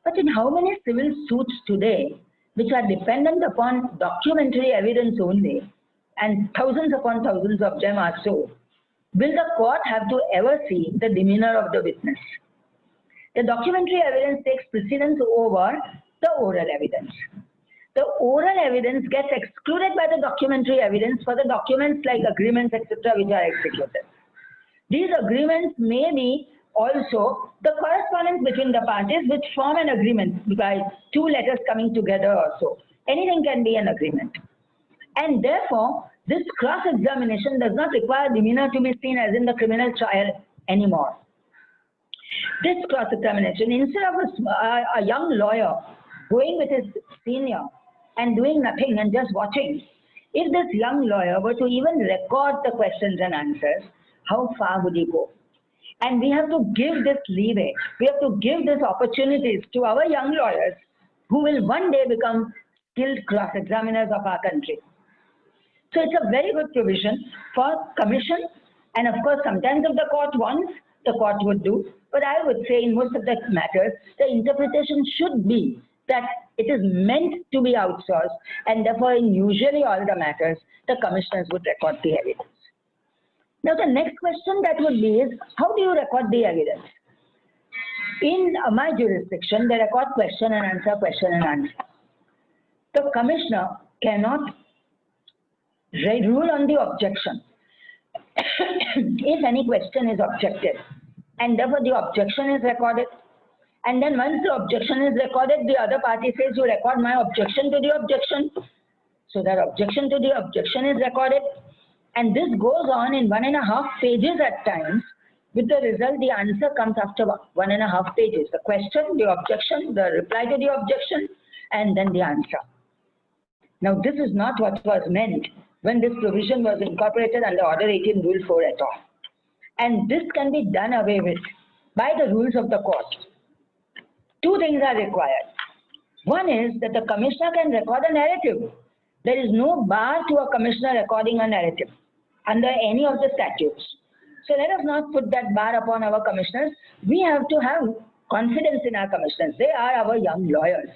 But in how many civil suits today, which are dependent upon documentary evidence only, and thousands upon thousands of them are so, will the court have to ever see the demeanor of the witness? The documentary evidence takes precedence over the oral evidence. The oral evidence gets excluded by the documentary evidence for the documents like agreements, etc., which are executed. These agreements may be also the correspondence between the parties which form an agreement by two letters coming together or so. Anything can be an agreement. And therefore, this cross-examination does not require demeanor to be seen as in the criminal trial anymore. This cross-examination, instead of a young lawyer going with his senior and doing nothing and just watching, if this young lawyer were to even record the questions and answers, how far would he go? And we have to give this leeway. We have to give these opportunities to our young lawyers who will one day become skilled cross-examiners of our country. So it's a very good provision for commission. And of course, sometimes if the court wants, the court would do. But I would say in most of the matters, the interpretation should be that it is meant to be outsourced. And therefore, in usually all the matters, the commissioners would record the evidence. Now, the next question that would be is, how do you record the evidence? In my jurisdiction, they record question and answer, question and answer. The commissioner cannot rule on the objection if any question is objected. And therefore, the objection is recorded. And then once the objection is recorded, the other party says, you record my objection to the objection. So that objection to the objection is recorded. And this goes on in 1.5 pages at times. With the result, the answer comes after 1.5 pages. The question, the objection, the reply to the objection, and then the answer. Now, this is not what was meant when this provision was incorporated under Order 18 Rule 4 at all. And this can be done away with by the rules of the court. two things are required. One is that the commissioner can record a narrative. There is no bar to a commissioner recording a narrative under any of the statutes. So let us not put that bar upon our commissioners. We have to have confidence in our commissioners. They are our young lawyers.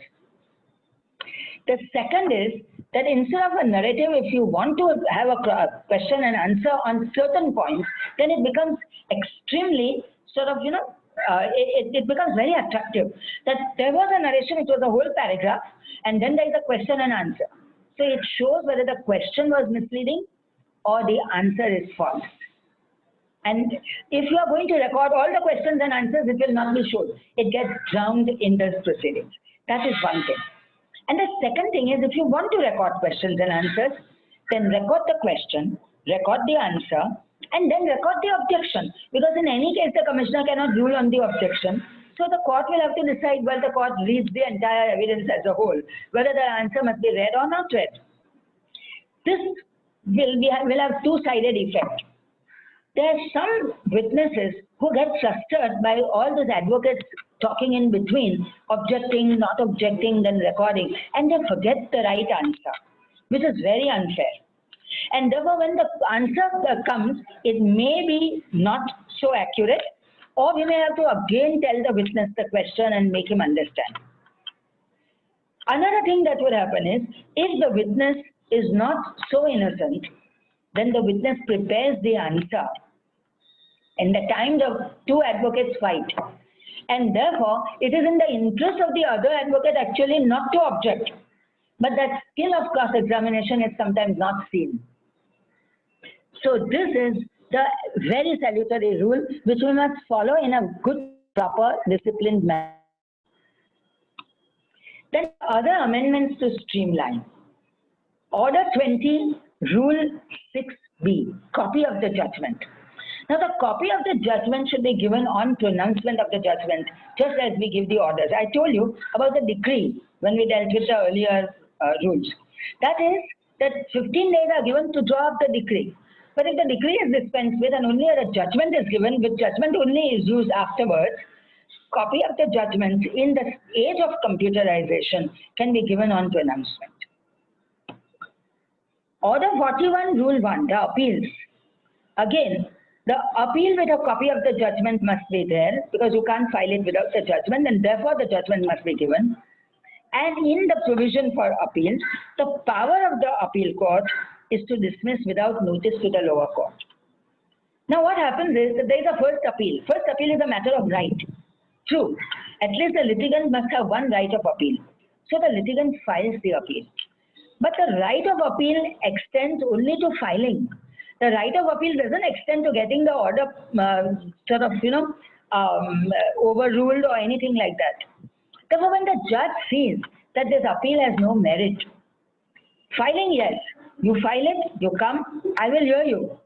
The second is that instead of a narrative, if you want to have a question and answer on certain points, then it becomes extremely sort of, it becomes very attractive. That there was a narration, it was a whole paragraph, and then there is a question and answer. So it shows whether the question was misleading or the answer is false. And if you are going to record all the questions and answers, it will not be shown. It gets drowned in the proceedings. That is one thing. And the second thing is, if you want to record questions and answers, then record the question, record the answer, and then record the objection. Because in any case, the commissioner cannot rule on the objection. So the court will have to decide, well, the court reads the entire evidence as a whole, whether the answer must be read or not read. This will have two-sided effect. There are some witnesses who get flustered by all those advocates talking in between, objecting, not objecting, then recording, and they forget the right answer, which is very unfair. And therefore, when the answer comes, it may be not so accurate, or we may have to again tell the witness the question and make him understand. Another thing that would happen is, if the witness is not so innocent, then the witness prepares the answer in the time the two advocates fight. And therefore, it is in the interest of the other advocate actually not to object. But that skill of cross-examination is sometimes not seen. So this is the very salutary rule which we must follow in a good, proper, disciplined manner. Then other amendments to streamline. Order 20, Rule 6B, copy of the judgment. Now, the copy of the judgment should be given on pronouncement of the judgment, just as we give the orders. I told you about the decree when we dealt with the earlier rules. That is, that 15 days are given to draw up the decree. But if the decree is dispensed with and only a judgment is given, which judgment only is used afterwards, copy of the judgment in the age of computerization can be given on pronouncement. Order 41, Rule 1, the appeals. Again, the appeal with a copy of the judgment must be there, because you can't file it without the judgment, and therefore the judgment must be given. And in the provision for appeals, the power of the appeal court is to dismiss without notice to the lower court. Now what happens is that there is a first appeal. First appeal is a matter of right. True. At least the litigant must have one right of appeal. So the litigant files the appeal. But the right of appeal extends only to filing. The right of appeal doesn't extend to getting the order overruled or anything like that. Therefore, when the judge sees that this appeal has no merit, filing, yes, you file it, you come, I will hear you.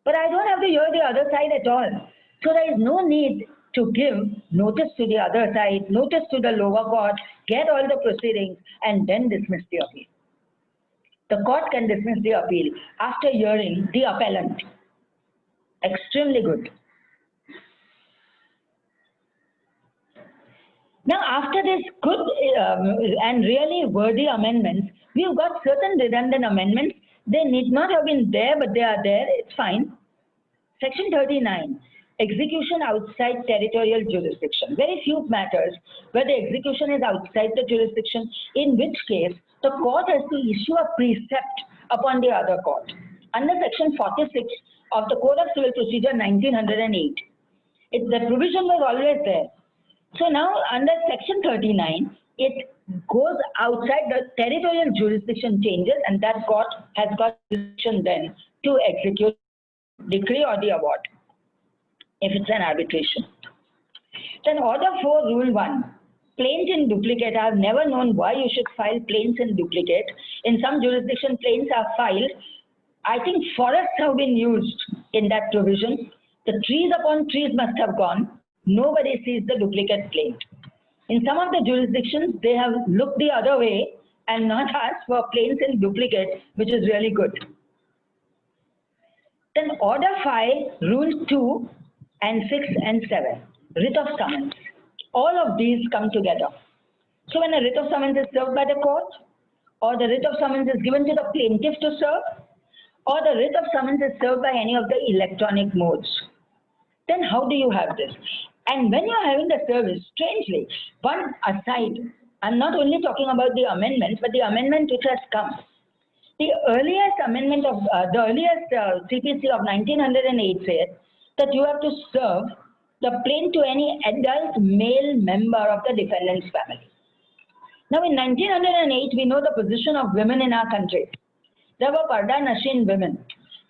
But I don't have to hear the other side at all. So there is no need to give notice to the other side, notice to the lower court, get all the proceedings, and then dismiss the appeal. The court can dismiss the appeal after hearing the appellant. Extremely good. Now, after this good and really worthy amendments, we've got certain redundant amendments. They need not have been there, but they are there. It's fine. Section 39, execution outside territorial jurisdiction. Very few matters where the execution is outside the jurisdiction, in which case the court has to issue a precept upon the other court. Under Section 46 of the Code of Civil Procedure 1908, the provision was always there. So now under Section 39, it goes outside the territorial jurisdiction changes, and that court has got jurisdiction then to execute decree or the award if it's an arbitration. Then Order 4, Rule 1. Plaints in duplicate. I have never known why you should file plaints in duplicate. In some jurisdiction, plaints are filed. I think forests have been used in that provision. The trees upon trees must have gone. Nobody sees the duplicate plaint. In some of the jurisdictions, they have looked the other way and not asked for plaints in duplicate, which is really good. Then Order 5, Rule 2 and 6 and 7, writ of summons. All of these come together. So when a writ of summons is served by the court, or the writ of summons is given to the plaintiff to serve, or the writ of summons is served by any of the electronic modes, then how do you have this? And when you're having the service, strangely, one aside, I'm not only talking about the amendments, but the amendment which has come. The earliest amendment of the earliest CPC of 1908 said that you have to serve the plaint to any adult male member of the defendant's family. Now in 1908, we know the position of women in our country. There were Parda Nashin women.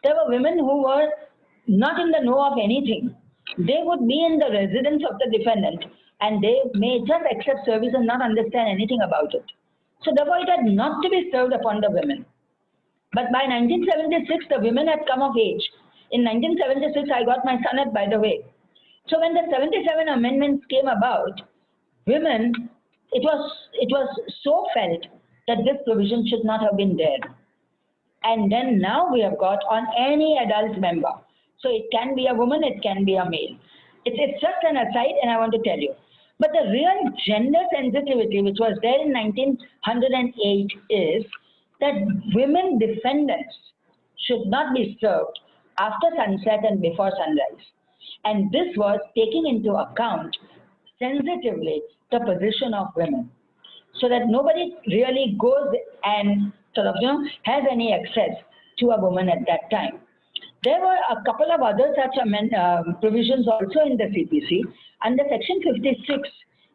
There were women who were not in the know of anything. They would be in the residence of the defendant and they may just accept service and not understand anything about it. So therefore it had not to be served upon the women. But by 1976, the women had come of age. In 1976, I got my son by the way. So when the 77 amendments came about, women, it was so felt that this provision should not have been there. And then now we have got on any adult member. So it can be a woman, it can be a male. It's just an aside and I want to tell you. But the real gender sensitivity which was there in 1908 is that women defendants should not be served after sunset and before sunrise. And this was taking into account sensitively the position of women, so that nobody really goes and sort of has any access to a woman at that time. There were a couple of other such provisions also in the CPC. Under section 56,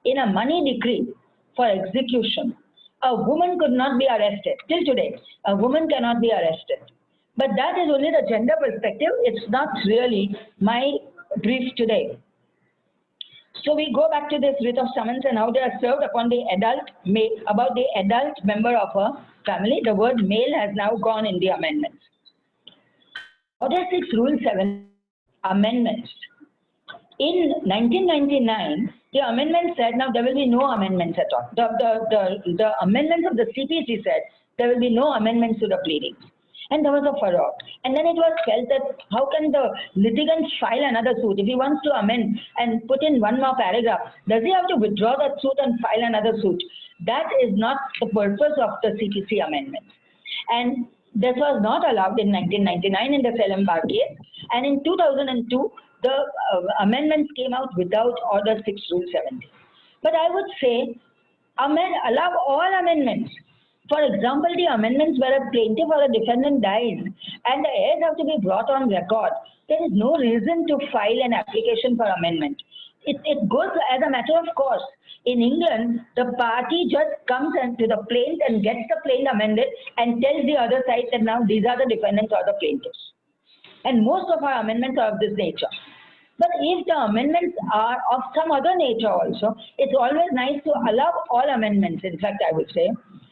in a money decree for execution, a woman could not be arrested. Till today, a woman cannot be arrested. But that is only the gender perspective. It's not really my brief today. So we go back to this writ of summons and how they are served upon the adult, about the adult member of a family. The word male has now gone in the amendments. Order 6, Rule 7, amendments. In 1999, the amendment said now there will be no amendments at all. The amendments of the CPC said there will be no amendments to the pleadings. And there was a furor. And then it was felt that how can the litigant file another suit? If he wants to amend and put in one more paragraph, does he have to withdraw that suit and file another suit? That is not the purpose of the CPC amendments. And this was not allowed in 1999 in the Selambar case. And in 2002, the amendments came out without Order 6, Rule 70. But I would say, allow all amendments. For example, the amendments where a plaintiff or a defendant dies and the heirs have to be brought on record, there is no reason to file an application for amendment. It goes as a matter of course. In England, the party just comes to the plaint and gets the plaint amended and tells the other side that now these are the defendants or the plaintiffs. And most of our amendments are of this nature. But if the amendments are of some other nature also, it's always nice to allow all amendments, in fact, I would say,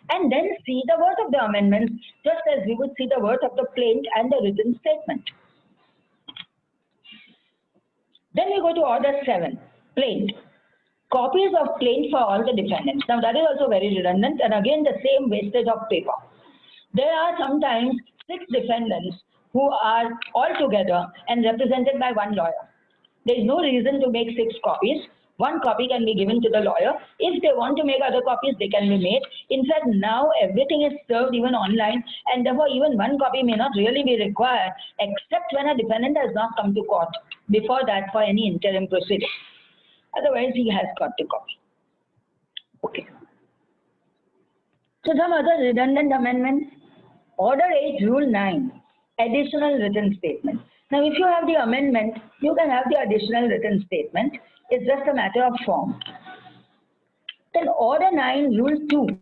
and then see the worth of the amendments, just as we would see the worth of the plaint and the written statement. Then we go to Order 7, plaint. Copies of plaint for all the defendants. Now that is also very redundant, and again the same wastage of paper. There are sometimes 6 defendants who are all together and represented by one lawyer. There is no reason to make 6 copies. One copy can be given to the lawyer. If they want to make other copies, they can be made. In fact, now everything is served even online, and therefore even one copy may not really be required, except when a defendant has not come to court before that for any interim proceeding. Otherwise, he has got the copy. Okay. So some other redundant amendments. Order 8, Rule 9, additional written statement. Now, if you have the amendment, you can have the additional written statement. It's just a matter of form. Then Order 9, Rule 2,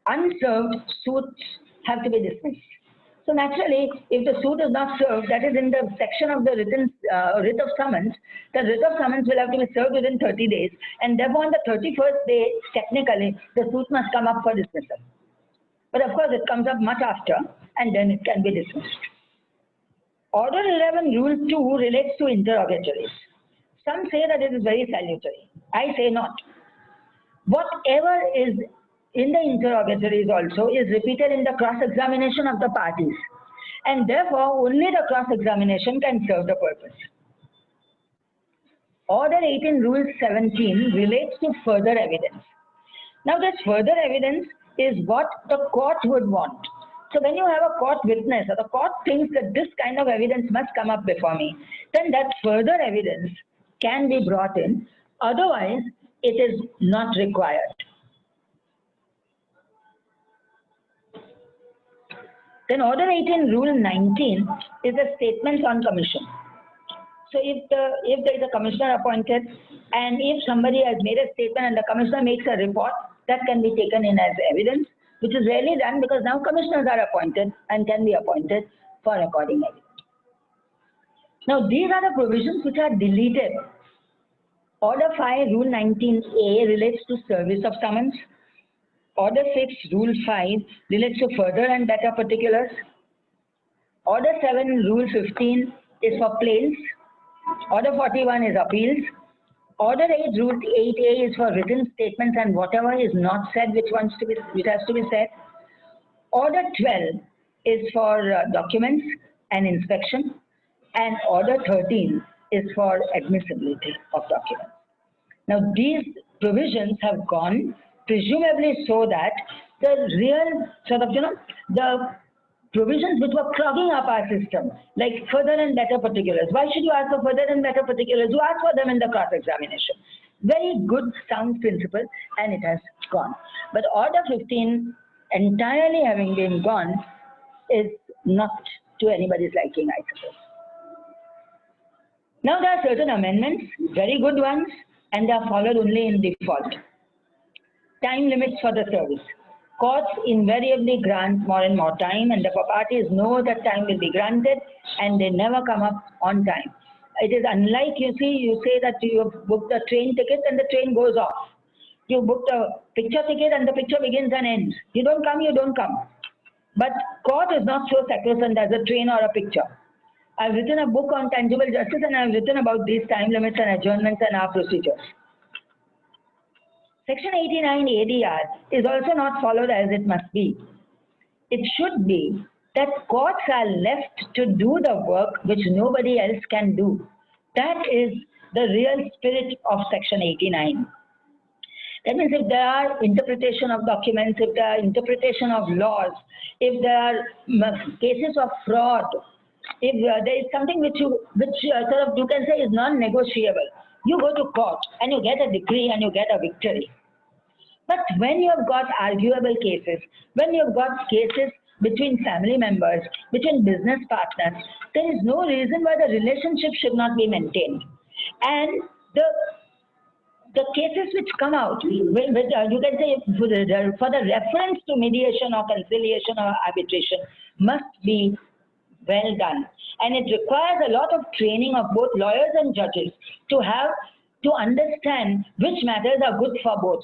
unserved suits have to be dismissed. So naturally, if the suit is not served, that is in the section of the written writ of summons, the writ of summons will have to be served within 30 days. And therefore, on the 31st day, technically, the suit must come up for dismissal. But of course, it comes up much after, and then it can be dismissed. Order 11, Rule 2 relates to interrogatories. Some say that it is very salutary. I say not. Whatever is in the interrogatories also is repeated in the cross-examination of the parties. And therefore, only the cross-examination can serve the purpose. Order 18 Rule 17 relates to further evidence. Now this further evidence is what the court would want. So when you have a court witness or the court thinks that this kind of evidence must come up before me, then that further evidence can be brought in. Otherwise, it is not required. Then Order 18 Rule 19 is a statement on commission. So if there is a commissioner appointed and if somebody has made a statement and the commissioner makes a report, that can be taken in as evidence, which is rarely done because now commissioners are appointed and can be appointed for recording evidence. Now these are the provisions which are deleted. Order 5 Rule 19A relates to service of summons. Order 6 Rule 5 relates to further and better particulars. Order 7 Rule 15 is for claims. Order 41 is appeals. Order 8 Rule 8A is for written statements and whatever is not said which has to be said. Order 12 is for documents and inspection, and Order 13 is for admissibility of documents. Now these provisions have gone presumably so that the real sort of, the provisions which were clogging up our system, like further and better particulars. Why should you ask for further and better particulars? You ask for them in the cross-examination. Very good sound principle, and it has gone. But Order 15 entirely having been gone is not to anybody's liking, I suppose. Now there are certain amendments, very good ones, and they are followed only in default. Time limits for the service. Courts invariably grant more and more time, and the parties know that time will be granted, and they never come up on time. It is unlike, you say that you have booked a train ticket and the train goes off. You booked a picture ticket and the picture begins and ends. You don't come, you don't come. But court is not so sacrosanct as a train or a picture. I've written a book on tangible justice, and I've written about these time limits and adjournments and our procedures. Section 89 ADR is also not followed as it must be. It should be that courts are left to do the work which nobody else can do. That is the real spirit of Section 89. That means if there are interpretation of documents, if there are interpretation of laws, if there are cases of fraud, if there is something which you can say is non-negotiable, you go to court and you get a decree and you get a victory. But when you have got arguable cases, when you have got cases between family members, between business partners, there is no reason why the relationship should not be maintained. And the cases which come out, you can say for the reference to mediation or conciliation or arbitration must be well done. And it requires a lot of training of both lawyers and judges to understand which matters are good for both.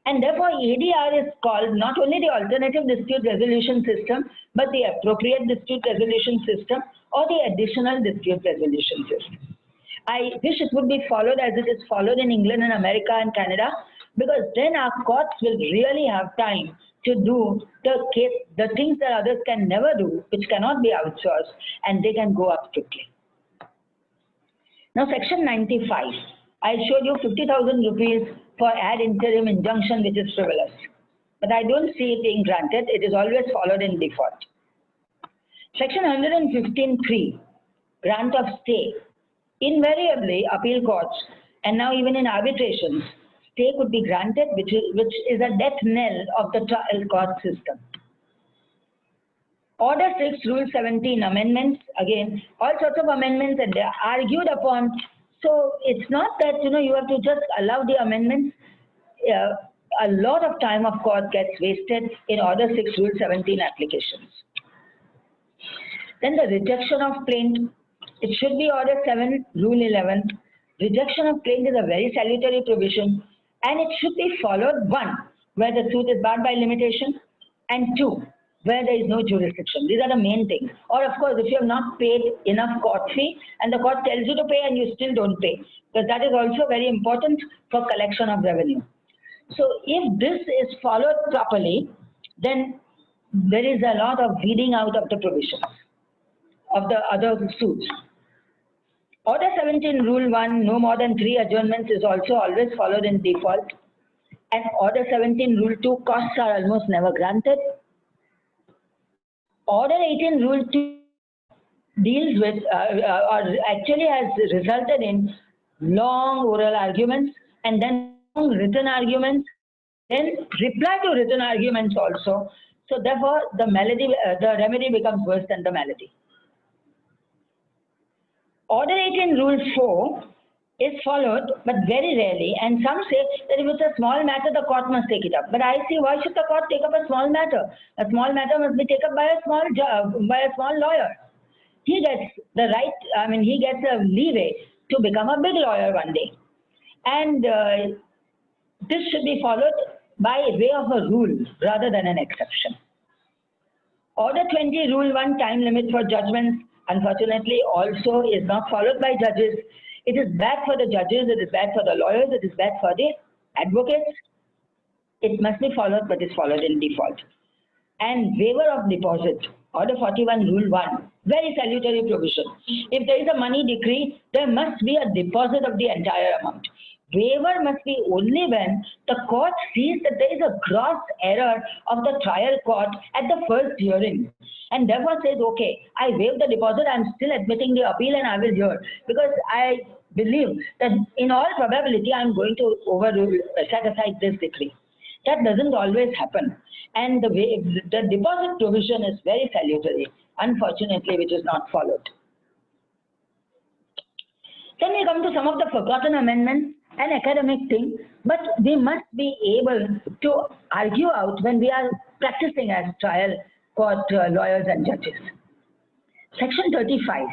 And therefore, ADR is called not only the alternative dispute resolution system, but the appropriate dispute resolution system or the additional dispute resolution system. I wish it would be followed as it is followed in England and America and Canada, because then our courts will really have time to do the things that others can never do, which cannot be outsourced, and they can go up quickly. Now, Section 95. I showed you 50,000 rupees for ad interim injunction, which is frivolous. But I don't see it being granted. It is always followed in default. Section 115(3), grant of stay. Invariably, appeal courts, and now even in arbitrations, stay could be granted, which is a death knell of the trial court system. Order 6, Rule 17, amendments, again, all sorts of amendments, and they are argued upon. So it's not that, you have to just allow the amendments. A lot of time, of course, gets wasted in Order 6, Rule 17 applications. Then the rejection of plaint. It should be Order 7, Rule 11. Rejection of plaint is a very salutary provision, and it should be followed, 1, where the suit is barred by limitation, and 2, where there is no jurisdiction. These are the main things. Or of course, if you have not paid enough court fee and the court tells you to pay and you still don't pay, because that is also very important for collection of revenue. So if this is followed properly, then there is a lot of weeding out of the provisions of the other suits. Order 17 Rule 1, no more than 3 adjournments is also always followed in default. And Order 17 Rule 2, costs are almost never granted. Order 18 Rule 2 deals with, or actually has resulted in long oral arguments and then long written arguments, then reply to written arguments also. So therefore, the remedy becomes worse than the malady. Order 18 Rule 4 is followed, but very rarely, and some say that if it's a small matter, the court must take it up. But I see, why should the court take up a small matter? A small matter must be taken up by a small lawyer. He gets the right, he gets a leeway to become a big lawyer one day. And this should be followed by way of a rule rather than an exception. Order 20 Rule 1, time limit for judgments, unfortunately also is not followed by judges. It is bad for the judges, it is bad for the lawyers, it is bad for the advocates. It must be followed, but is followed in default. And waiver of deposit, Order 41 Rule 1, very salutary provision. If there is a money decree, there must be a deposit of the entire amount. Waiver must be only when the court sees that there is a gross error of the trial court at the first hearing, and therefore says, okay, I waive the deposit, I am still admitting the appeal and I will hear, because I believe that in all probability I am going to set aside this decree. That doesn't always happen. And the deposit provision is very salutary, unfortunately, which is not followed. Then we come to some of the forgotten amendments, an academic thing, but we must be able to argue out when we are practicing as trial court lawyers and judges. Section 35,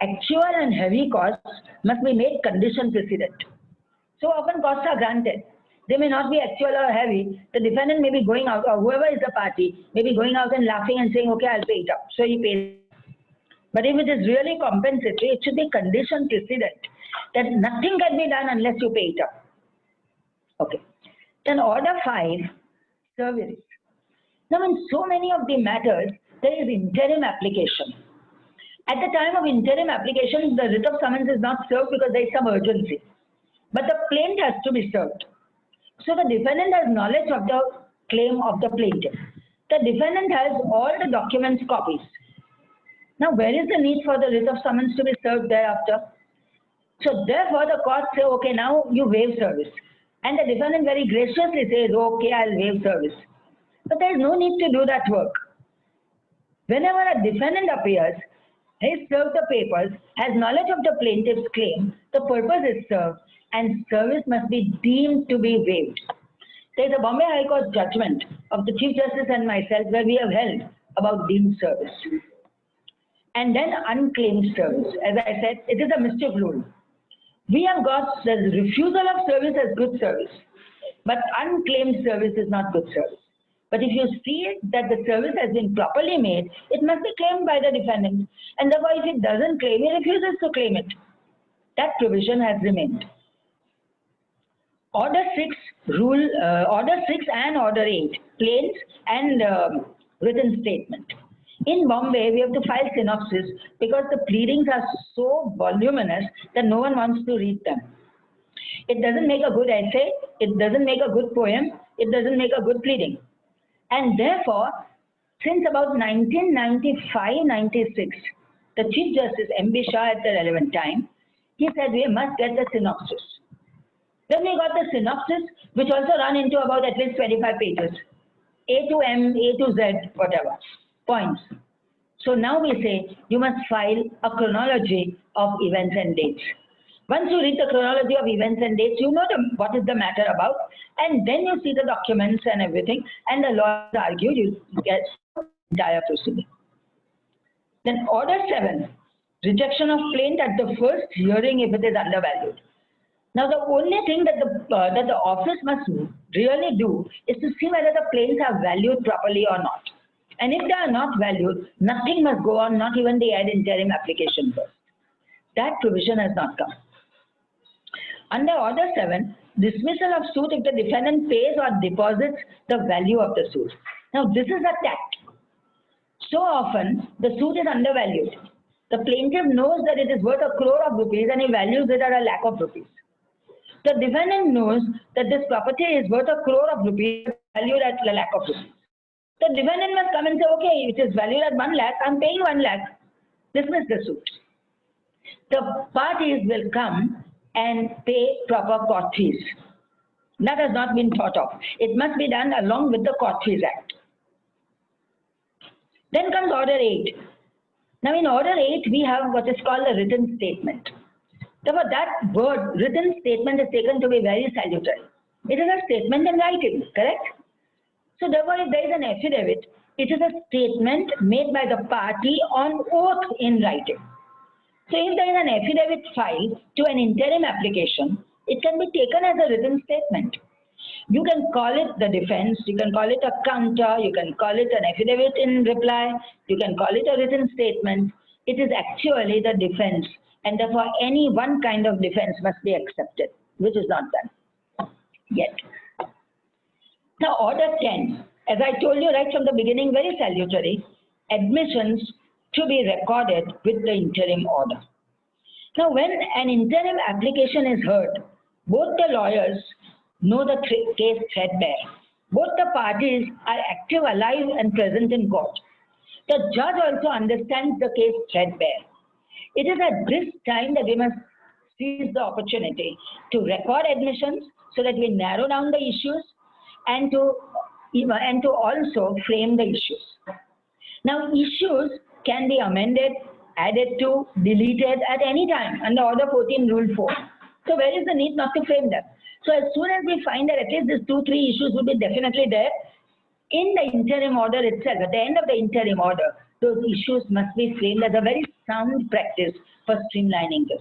actual and heavy costs must be made condition precedent. So often costs are granted. They may not be actual or heavy. The defendant may be going out, or whoever is the party, may be going out and laughing and saying, okay, I'll pay it up. So he pays. But if it is really compensatory, it should be condition precedent, that nothing can be done unless you pay it up. Okay. Then Order 5, service. Now in so many of the matters, there is interim application. At the time of interim application, the writ of summons is not served because there is some urgency. But the plaint has to be served. So the defendant has knowledge of the claim of the plaintiff. The defendant has all the documents copies. Now, where is the need for the writ of summons to be served thereafter? So therefore, the court say, okay, now you waive service. And the defendant very graciously says, okay, I'll waive service. But there is no need to do that work. Whenever a defendant appears, he served the papers, has knowledge of the plaintiff's claim, the purpose is served, and service must be deemed to be waived. There is a Bombay High Court judgment of the Chief Justice and myself where we have held about deemed service. And then unclaimed service. As I said, it is a mischief rule. We have got the refusal of service as good service, but unclaimed service is not good service. But if you see that the service has been properly made, it must be claimed by the defendant. And therefore, if it doesn't claim, he refuses to claim it. That provision has remained. Order 6 and Order 8, plaints and written statement. In Bombay, we have to file synopsis because the pleadings are so voluminous that no one wants to read them. It doesn't make a good essay, it doesn't make a good poem, it doesn't make a good pleading. And therefore, since about 1995-96, the Chief Justice M.B. Shah at the relevant time, he said we must get the synopsis. Then we got the synopsis, which also run into about at least 25 pages. A to M, A to Z, whatever, points. So now we say you must file a chronology of events and dates. Once you read the chronology of events and dates, you know what is the matter about, and then you see the documents and everything, and the lawyers argue, you get the entire proceeding. Then Order 7, rejection of plaint at the first hearing if it is undervalued. Now the only thing that the office must really do is to see whether the plaints are valued properly or not. And if they are not valued, nothing must go on, not even the ad interim application first. That provision has not come. Under Order 7, dismissal of suit if the defendant pays or deposits the value of the suit. Now this is a tact. So often the suit is undervalued. The plaintiff knows that it is worth 1 crore of rupees and he values it at a lakh of rupees. The defendant knows that this property is worth 1 crore of rupees valued at a lakh of rupees. The defendant must come and say, okay, it is valued at 1 lakh, I'm paying 1 lakh. Dismiss the suit. The parties will come and pay proper court fees. That has not been thought of. It must be done along with the Court Fees Act. Then comes Order 8. Now in Order 8, we have what is called a written statement. Therefore, that word, written statement, is taken to be very salutary. It is a statement in writing, correct? So therefore, if there is an affidavit, it is a statement made by the party on oath in writing. So if there is an affidavit filed to an interim application, it can be taken as a written statement. You can call it the defense, you can call it a counter, you can call it an affidavit in reply, you can call it a written statement. It is actually the defense, and therefore any one kind of defense must be accepted, which is not done yet. Now Order 10, as I told you right from the beginning, very salutary, admissions to be recorded with the interim order. Now when an interim application is heard, both the lawyers know the case threadbare. Both the parties are active, alive and present in court. The judge also understands the case threadbare. It is at this time that we must seize the opportunity to record admissions so that we narrow down the issues and to also frame the issues. Now issues can be amended, added to, deleted at any time under Order 14, Rule 4. So where is the need not to frame them? So as soon as we find that at least these 2-3 issues will be definitely there, in the interim order itself, at the end of the interim order, those issues must be framed as a very sound practice for streamlining this.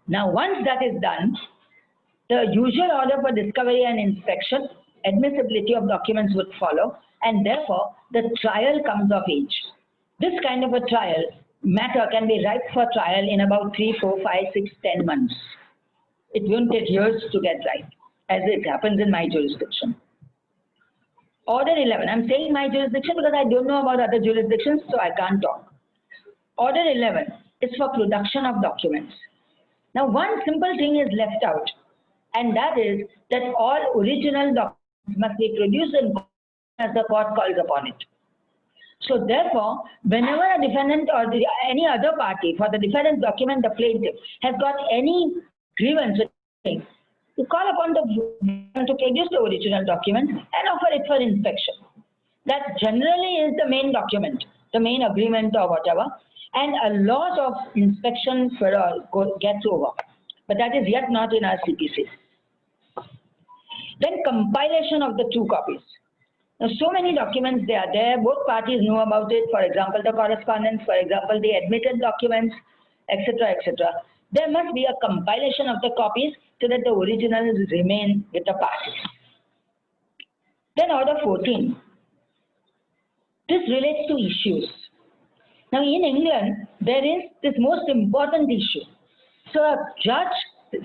Now once that is done, the usual order for discovery and inspection, admissibility of documents would follow, and therefore the trial comes of age. This kind of a trial matter can be ripe for trial in about 3, 4, 5, 6, 10 months. It won't take years to get right, as it happens in my jurisdiction. Order 11, I'm saying my jurisdiction because I don't know about other jurisdictions, so I can't talk. Order 11 is for production of documents. Now one simple thing is left out, and that is that all original documents must be produced in court as the court calls upon it. So therefore, whenever a defendant or any other party for the defendant's document, the plaintiff, has got any grievance with things, to call upon the to produce the original document and offer it for inspection. That generally is the main document, the main agreement or whatever, and a lot of inspection gets over. But that is yet not in our CPC. Then compilation of the 2 copies. Now, so many documents they are there, both parties know about it, for example, the correspondence, for example, the admitted documents, etc., etc. There must be a compilation of the copies so that the originals remain with the parties. Then Order 14. This relates to issues. Now in England, there is this most important issue. So a judge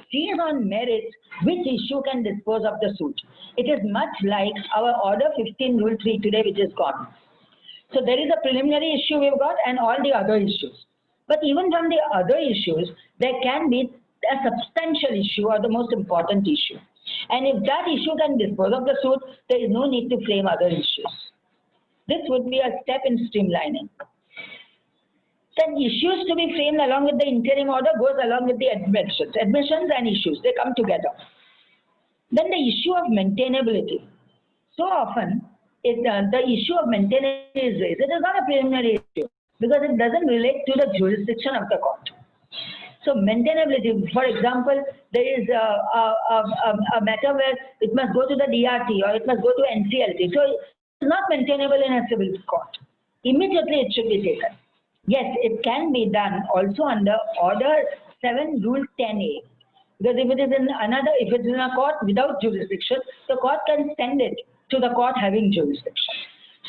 sees on merits which issue can dispose of the suit. It is much like our Order 15 Rule 3 today, which is gone. So there is a preliminary issue we've got and all the other issues. But even from the other issues, there can be a substantial issue or the most important issue. And if that issue can dispose of the suit, there is no need to frame other issues. This would be a step in streamlining. Then issues to be framed along with the interim order goes along with the admissions. Admissions and issues, they come together. Then the issue of maintainability. So often, the issue of maintainability is raised. It is not a preliminary issue because it doesn't relate to the jurisdiction of the court. So maintainability, for example, there is a matter where it must go to the DRT or it must go to NCLT. So it's not maintainable in a civil court. Immediately it should be taken. Yes, it can be done also under Order 7 Rule 10A. Because if it is in if it's in a court without jurisdiction, the court can send it to the court having jurisdiction.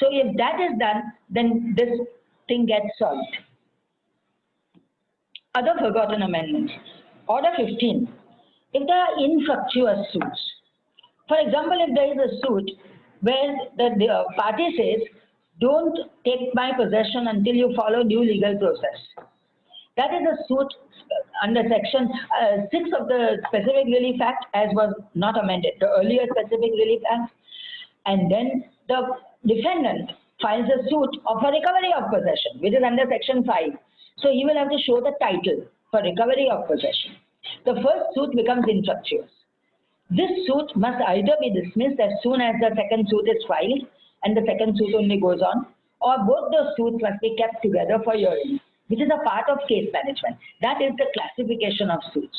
So if that is done, then this thing gets solved. Other forgotten amendments. Order 15. If there are infructuous suits, for example, if there is a suit where the party says, don't take my possession until you follow due legal process. That is a suit under section 6 of the Specific Relief Act, as was not amended, the earlier Specific Relief Act. And then the defendant files a suit of a recovery of possession, which is under section 5. So he will have to show the title for recovery of possession. The first suit becomes infructuous. This suit must either be dismissed as soon as the second suit is filed and the second suit only goes on, or both those suits must be kept together for hearing, which is a part of case management. That is the classification of suits.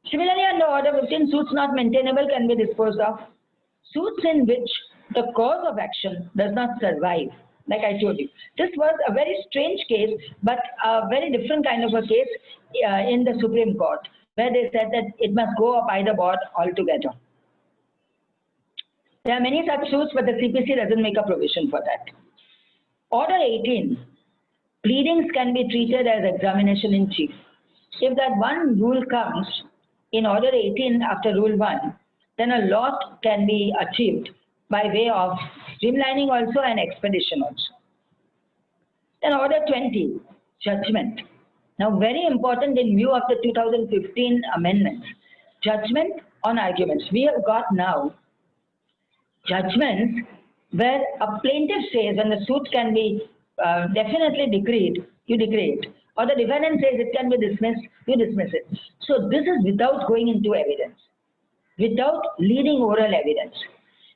Similarly, under Order 15, suits not maintainable can be disposed of. Suits in which the cause of action does not survive, like I told you. This was a very strange case, but a very different kind of a case in the Supreme Court, where they said that it must go up by the board altogether. There are many such suits, but the CPC doesn't make a provision for that. Order 18, pleadings can be treated as examination in chief. If that one rule comes in Order 18 after Rule 1, then a lot can be achieved by way of streamlining also and expedition also. Then Order 20, judgment. Now, very important in view of the 2015 amendments, judgment on arguments. We have got now judgments where a plaintiff says when the suit can be definitely decreed, you decree it. Or the defendant says it can be dismissed, you dismiss it. So this is without going into evidence, without leading oral evidence.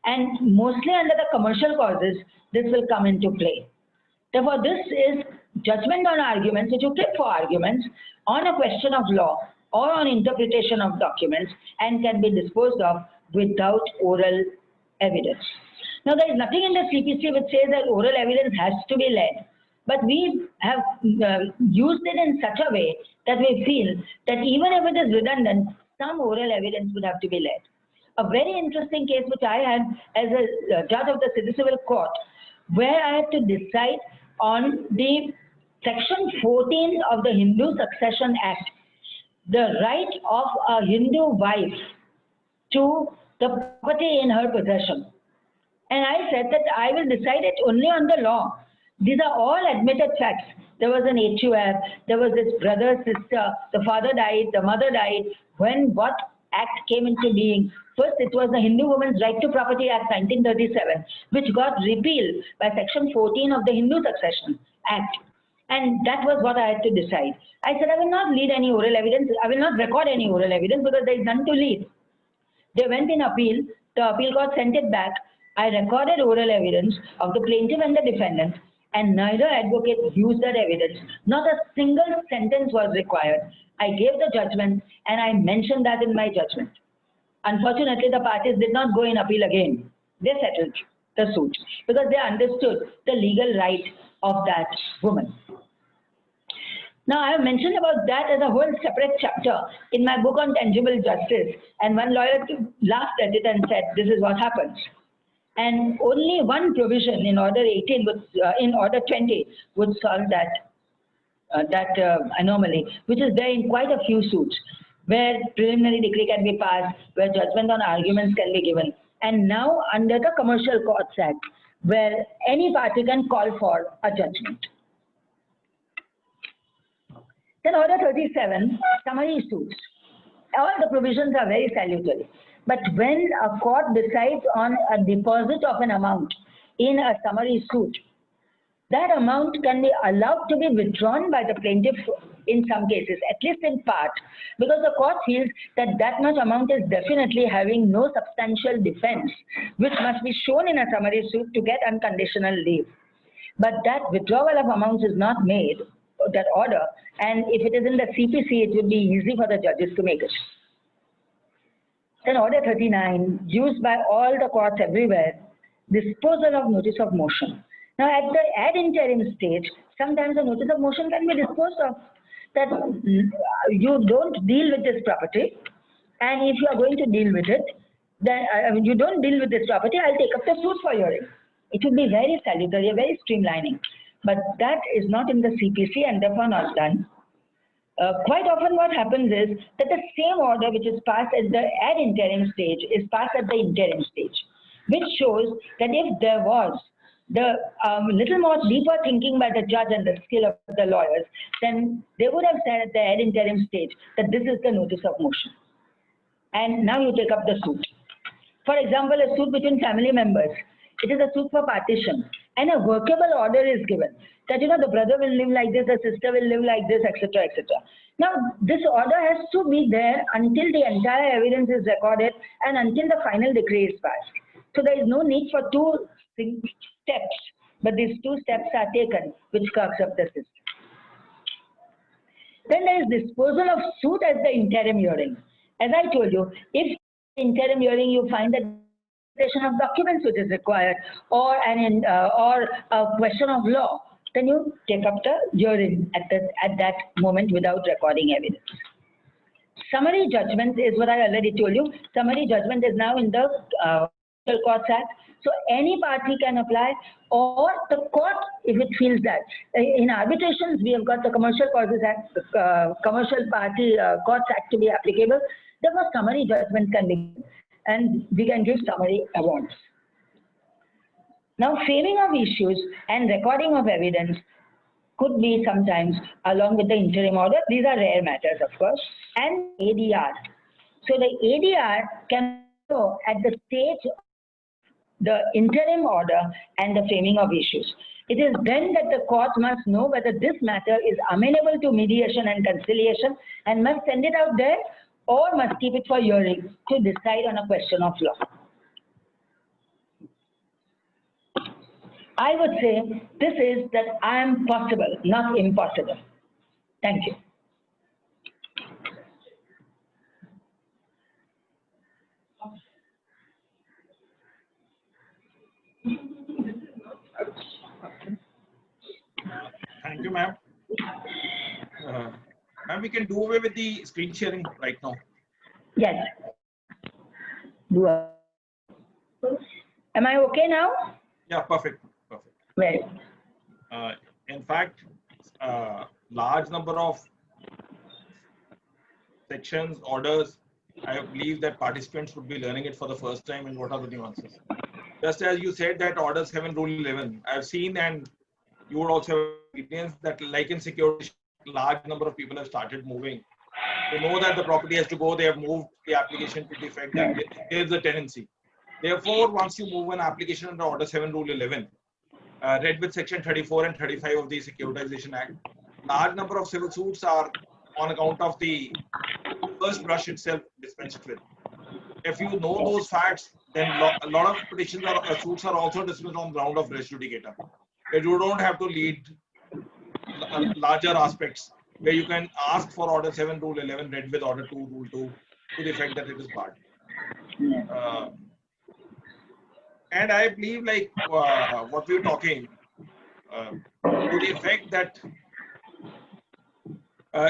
And mostly under the commercial causes, this will come into play. Therefore, this is judgment on arguments, which you keep for arguments on a question of law or on interpretation of documents, and can be disposed of without oral evidence. Now, there is nothing in the CPC which says that oral evidence has to be led, but we have used it in such a way that we feel that even if it is redundant, some oral evidence would have to be led. A very interesting case which I had as a judge of the Civil Court, where I had to decide on the section 14 of the Hindu Succession Act, the right of a Hindu wife to the property in her possession. And I said that I will decide it only on the law. These are all admitted facts. There was an HUF, there was this brother, sister, the father died, the mother died. When what act came into being? First, it was the Hindu Women's Right to Property Act 1937, which got repealed by section 14 of the Hindu Succession Act. And that was what I had to decide. I said, I will not lead any oral evidence. I will not record any oral evidence because there is none to lead. They went in appeal. The appeal court sent it back. I recorded oral evidence of the plaintiff and the defendant, and neither advocate used that evidence. Not a single sentence was required. I gave the judgment, and I mentioned that in my judgment. Unfortunately, the parties did not go in appeal again. They settled the suit because they understood the legal right of that woman. Now, I have mentioned about that as a whole separate chapter in my book on tangible justice, and one lawyer laughed at it and said, this is what happens. And only one provision in Order 18, in Order 20, would solve that anomaly, which is there in quite a few suits, where preliminary decree can be passed, where judgment on arguments can be given. And now under the Commercial Courts Act, where any party can call for a judgment. Then Order 37, summary suits. All the provisions are very salutary. But when a court decides on a deposit of an amount in a summary suit, that amount can be allowed to be withdrawn by the plaintiff in some cases, at least in part, because the court feels that that much amount is definitely having no substantial defense, which must be shown in a summary suit to get unconditional leave. But that withdrawal of amounts is not made, that order, and if it is in the CPC, it would be easy for the judges to make it. Then Order 39, used by all the courts everywhere, disposal of notice of motion. Now, at the ad interim stage, sometimes a notice of motion can be disposed of, that you don't deal with this property, and if you are going to deal with it, then you don't deal with this property, I'll take up the suit for hearing. It would be very salutary, very streamlining. But that is not in the CPC and therefore not done. Quite often what happens is that the same order which is passed at the ad interim stage is passed at the interim stage, which shows that if there was the little more deeper thinking by the judge and the skill of the lawyers, then they would have said at the ad interim stage that this is the notice of motion. And now you take up the suit. For example, a suit between family members. It is a suit for partition. And a workable order is given that, the brother will live like this, the sister will live like this, etc., etc. Now, this order has to be there until the entire evidence is recorded and until the final decree is passed. So there is no need for two steps, but these two steps are taken, which curves up the system. Then there is disposal of suit as the interim hearing. As I told you, if interim hearing you find that of documents which is required or a question of law, then you take up the hearing at that moment without recording evidence. Summary judgment is what I already told you. Summary judgment is now in the Commercial Courts Act. So any party can apply, or the court, if it feels that. In arbitrations, we have got the Commercial Courts Act, Commercial Party Courts Act to be applicable. Therefore, summary judgment can be, and we can give summary awards. Now, framing of issues and recording of evidence could be sometimes along with the interim order. These are rare matters, of course, and ADR. So the ADR can go at the stage of the interim order and the framing of issues. It is then that the court must know whether this matter is amenable to mediation and conciliation and must send it out there, or must keep it for hearing to decide on a question of law. I would say this is that I am possible, not impossible. Thank you. Thank you, ma'am. Ma'am, we can do away with the screen sharing right now. Yes. Am I okay now? Yeah, perfect. Perfect. Well. In fact, large number of sections, orders, I believe that participants would be learning it for the first time and what are the nuances. Just as you said that Order 7, Rule 11, I've seen, and you would also have experienced that, like in security, large number of people have started moving. They know that the property has to go, they have moved the application to the effect that there is a tenancy. Therefore, once you move an application under Order 7, Rule 11, read with Section 34 and 35 of the Securitization Act, large number of civil suits are on account of the first brush itself dispensed with. If you know those facts, then a lot of petitions or suits are also dismissed on ground of res judicata. But you don't have to lead larger aspects where you can ask for Order 7, Rule 11 read with Order 2, Rule 2 to the effect that it is barred. And I believe, like what we were talking, to the effect that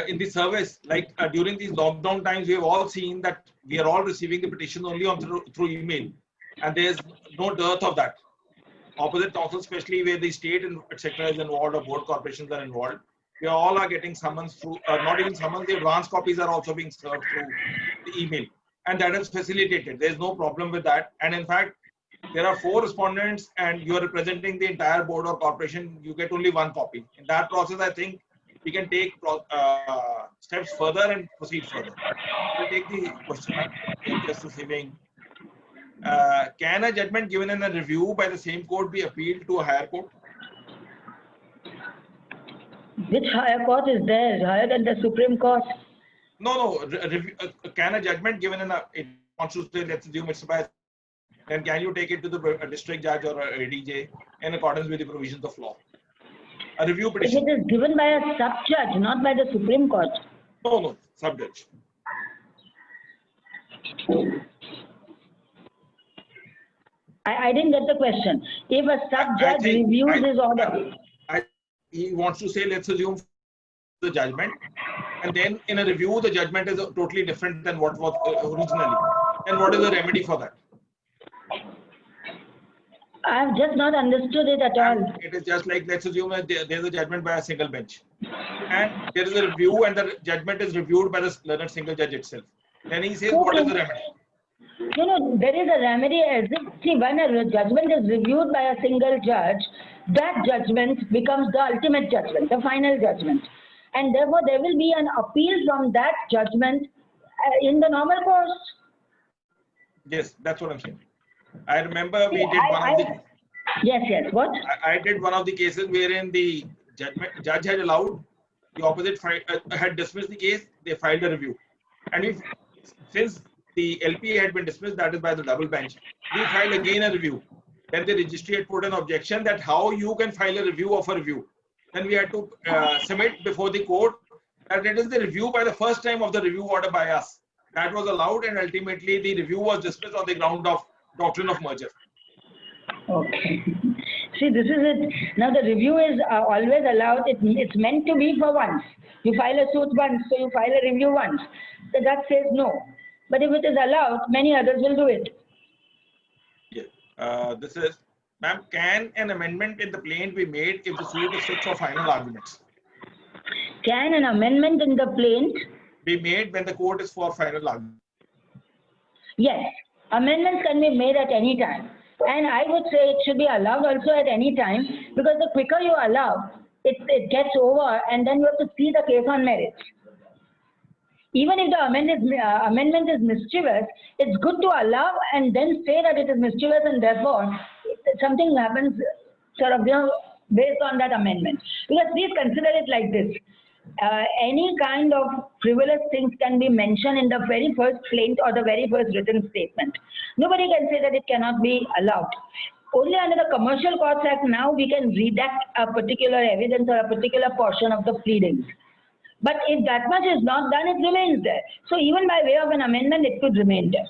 in the service, like during these lockdown times, we have all seen that we are all receiving the petition only on through email, and there is no dearth of that. Opposite counsel, especially where the state and etc. is involved or board corporations are involved, we all are getting summons through, not even summons, the advance copies are also being served through the email, and that is facilitated. There is no problem with that, and in fact, there are 4 respondents and you are representing the entire board or corporation, you get only 1 copy. In that process, I think we can take steps further and proceed further. We'll take the question, just receiving. Can a judgment given in a review by the same court be appealed to a higher court? Which higher court is there? Higher than the Supreme Court? No. Can a judgment given in it wants to say, let's assume it's by, then can you take it to the district judge or a ADJ in accordance with the provisions of law? A review petition. If it is given by a sub-judge, not by the Supreme Court. No, sub-judge. I didn't get the question. If a sub-judge reviews his order. He wants to say, let's assume the judgment, and then in a review, the judgment is totally different than what was originally. And what is the remedy for that? I have just not understood it at all. It is just like, let's assume that there is a judgment by a single bench, and there is a review, and the judgment is reviewed by the learned single judge itself. Then he says, what is the remedy? There is a remedy. See, when a judgment is reviewed by a single judge, that judgment becomes the ultimate judgment, the final judgment. And therefore, there will be an appeal from that judgment in the normal course. Yes, that's what I'm saying. I remember we did one of the. Yes. What? I did one of the cases wherein the judge had allowed the opposite had dismissed the case. They filed a review, and since the LP had been dismissed, that is by the double bench, we filed again a review. Then the registry had put an objection that how you can file a review of a review. Then we had to submit before the court that it is the review by the first time of the review order by us. That was allowed, and ultimately the review was dismissed on the ground of doctrine of merger. Okay. See, this is it. Now the review is always allowed. It's meant to be for once. You file a suit once, so you file a review once. The judge says no. But if it is allowed, many others will do it. Yeah. This is, ma'am, can an amendment in the plaint be made if the suit is fixed for final arguments? Can an amendment in the plaint be made when the court is for final argument? Yes. Amendments can be made at any time. And I would say it should be allowed also at any time, because the quicker you allow, it gets over, and then you have to see the case on merits. Even if the amendment is mischievous, it's good to allow and then say that it is mischievous, and therefore something happens sort of based on that amendment. Because please consider it like this. Any kind of frivolous things can be mentioned in the very first plaint or the very first written statement. Nobody can say that it cannot be allowed. Only under the Commercial Courts Act now we can redact a particular evidence or a particular portion of the pleadings. But if that much is not done, it remains there. So even by way of an amendment, it could remain there.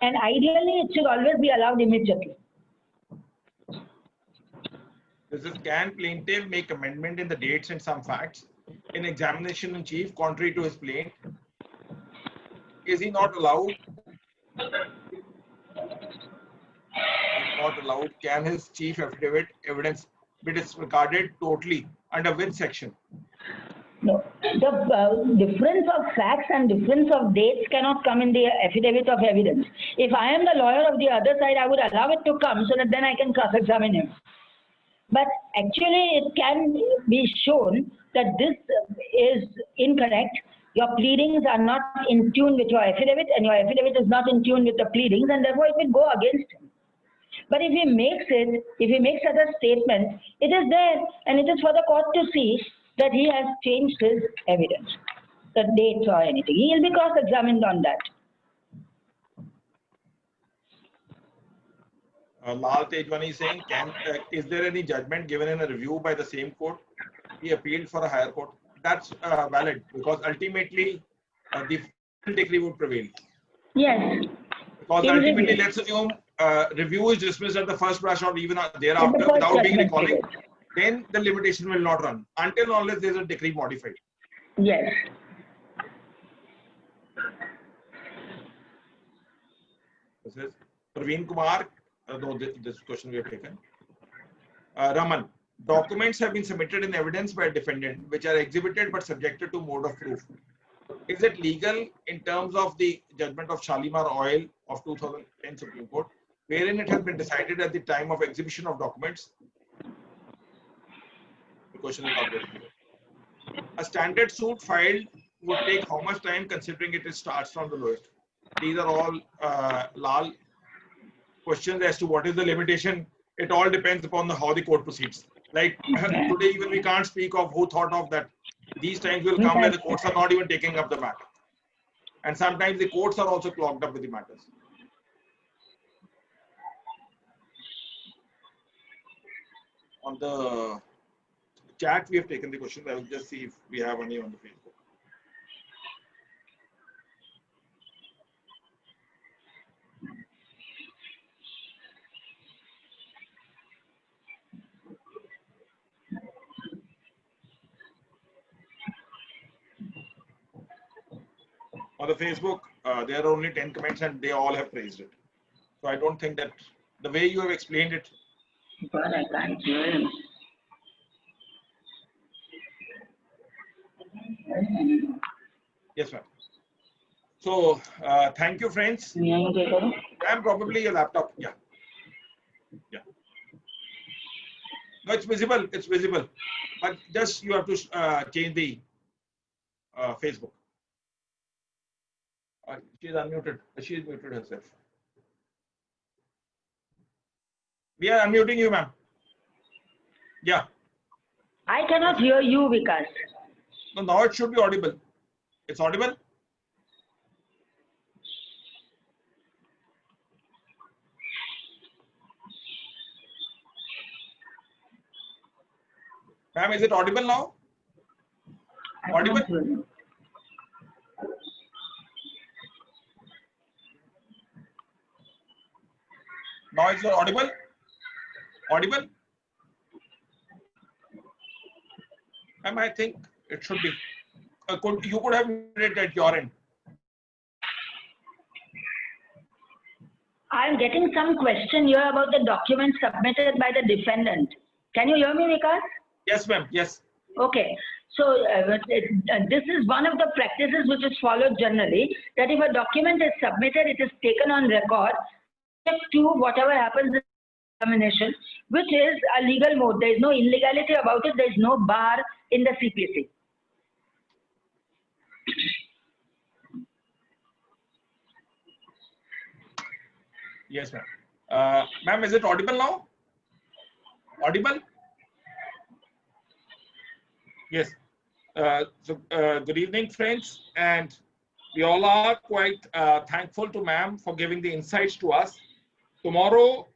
And ideally, it should always be allowed immediately. This is, can plaintiff make amendment in the dates and some facts in examination in chief contrary to his plaint? Is he not allowed? Not allowed. Can his chief affidavit evidence be disregarded totally? Under which section? No, the difference of facts and difference of dates cannot come in the affidavit of evidence. If I am the lawyer of the other side, I would allow it to come so that then I can cross-examine him. But actually, it can be shown that this is incorrect. Your pleadings are not in tune with your affidavit, and your affidavit is not in tune with the pleadings, and therefore it will go against him. But if he makes such a statement, it is there, and it is for the court to see that he has changed his evidence, the dates or anything. He will be cross-examined on that. Lal Tejwani is saying, is there any judgment given in a review by the same court? He appealed for a higher court. That's valid, because ultimately the decree would prevail. Yes. Because ultimately, let's assume review is dismissed at the first brush or even thereafter without being recalling, then the limitation will not run until unless there is a decree modified. Yes. This is Praveen Kumar. No, this question we have taken. Raman, documents have been submitted in evidence by a defendant which are exhibited but subjected to mode of proof. Is it legal in terms of the judgment of Shalimar Oil of 2010 Supreme Court, wherein it has been decided at the time of exhibition of documents? The question is not very clear. A standard suit filed would take how much time, considering it starts from the lowest? These are all Lal questions as to what is the limitation. It all depends upon how the court proceeds. Like today, even we can't speak of who thought of that. These times will come where the courts are not even taking up the matter. And sometimes the courts are also clogged up with the matters. On the chat, we have taken the questions. I will just see if we have any on the Facebook. On the Facebook, there are only 10 comments and they all have praised it. So I don't think that the way you have explained it. But I can't hear him. Yes, ma'am. So thank you, friends. And probably your laptop. Yeah. Yeah. No, it's visible. It's visible. But just you have to change the Facebook. She's unmuted. She's muted herself. We are unmuting you, ma'am. Yeah. I cannot hear you, Vikas. No, now it should be audible. It's audible? Ma'am, is it audible now? Audible? Now it's audible? Audible? Ma'am, I think it should be. You could have muted it at your end. I'm getting some question here about the document submitted by the defendant. Can you hear me, Vikas? Yes, ma'am. Yes. Okay. So this is one of the practices which is followed generally, that if a document is submitted, it is taken on record to whatever happens in the examination, which is a legal mode. There is no illegality about it. There is no bar in the CPC. Yes, ma'am. Ma'am, is it audible now? Audible? Yes. Good evening, friends. And we all are quite thankful to ma'am for giving the insights to us. Tomorrow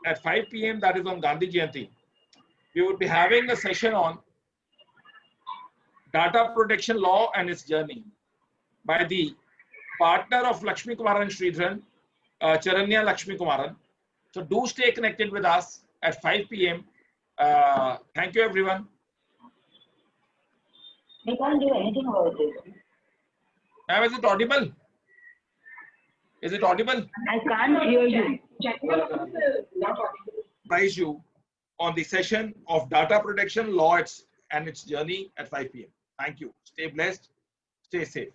at 5 p.m., that is on Gandhi Jayanti, we will be having a session on data protection law and its journey by the partner of Lakshmi Kumaran Sridharan, Charanya Lakshmi Kumaran. So do stay connected with us at 5 p.m. Thank you, everyone. We can't do anything about it. Ma'am, is it audible? Is it audible? I can't hear you. Surprise you on the session of data protection law and its journey at 5 p.m. Thank you. Stay blessed. Stay safe.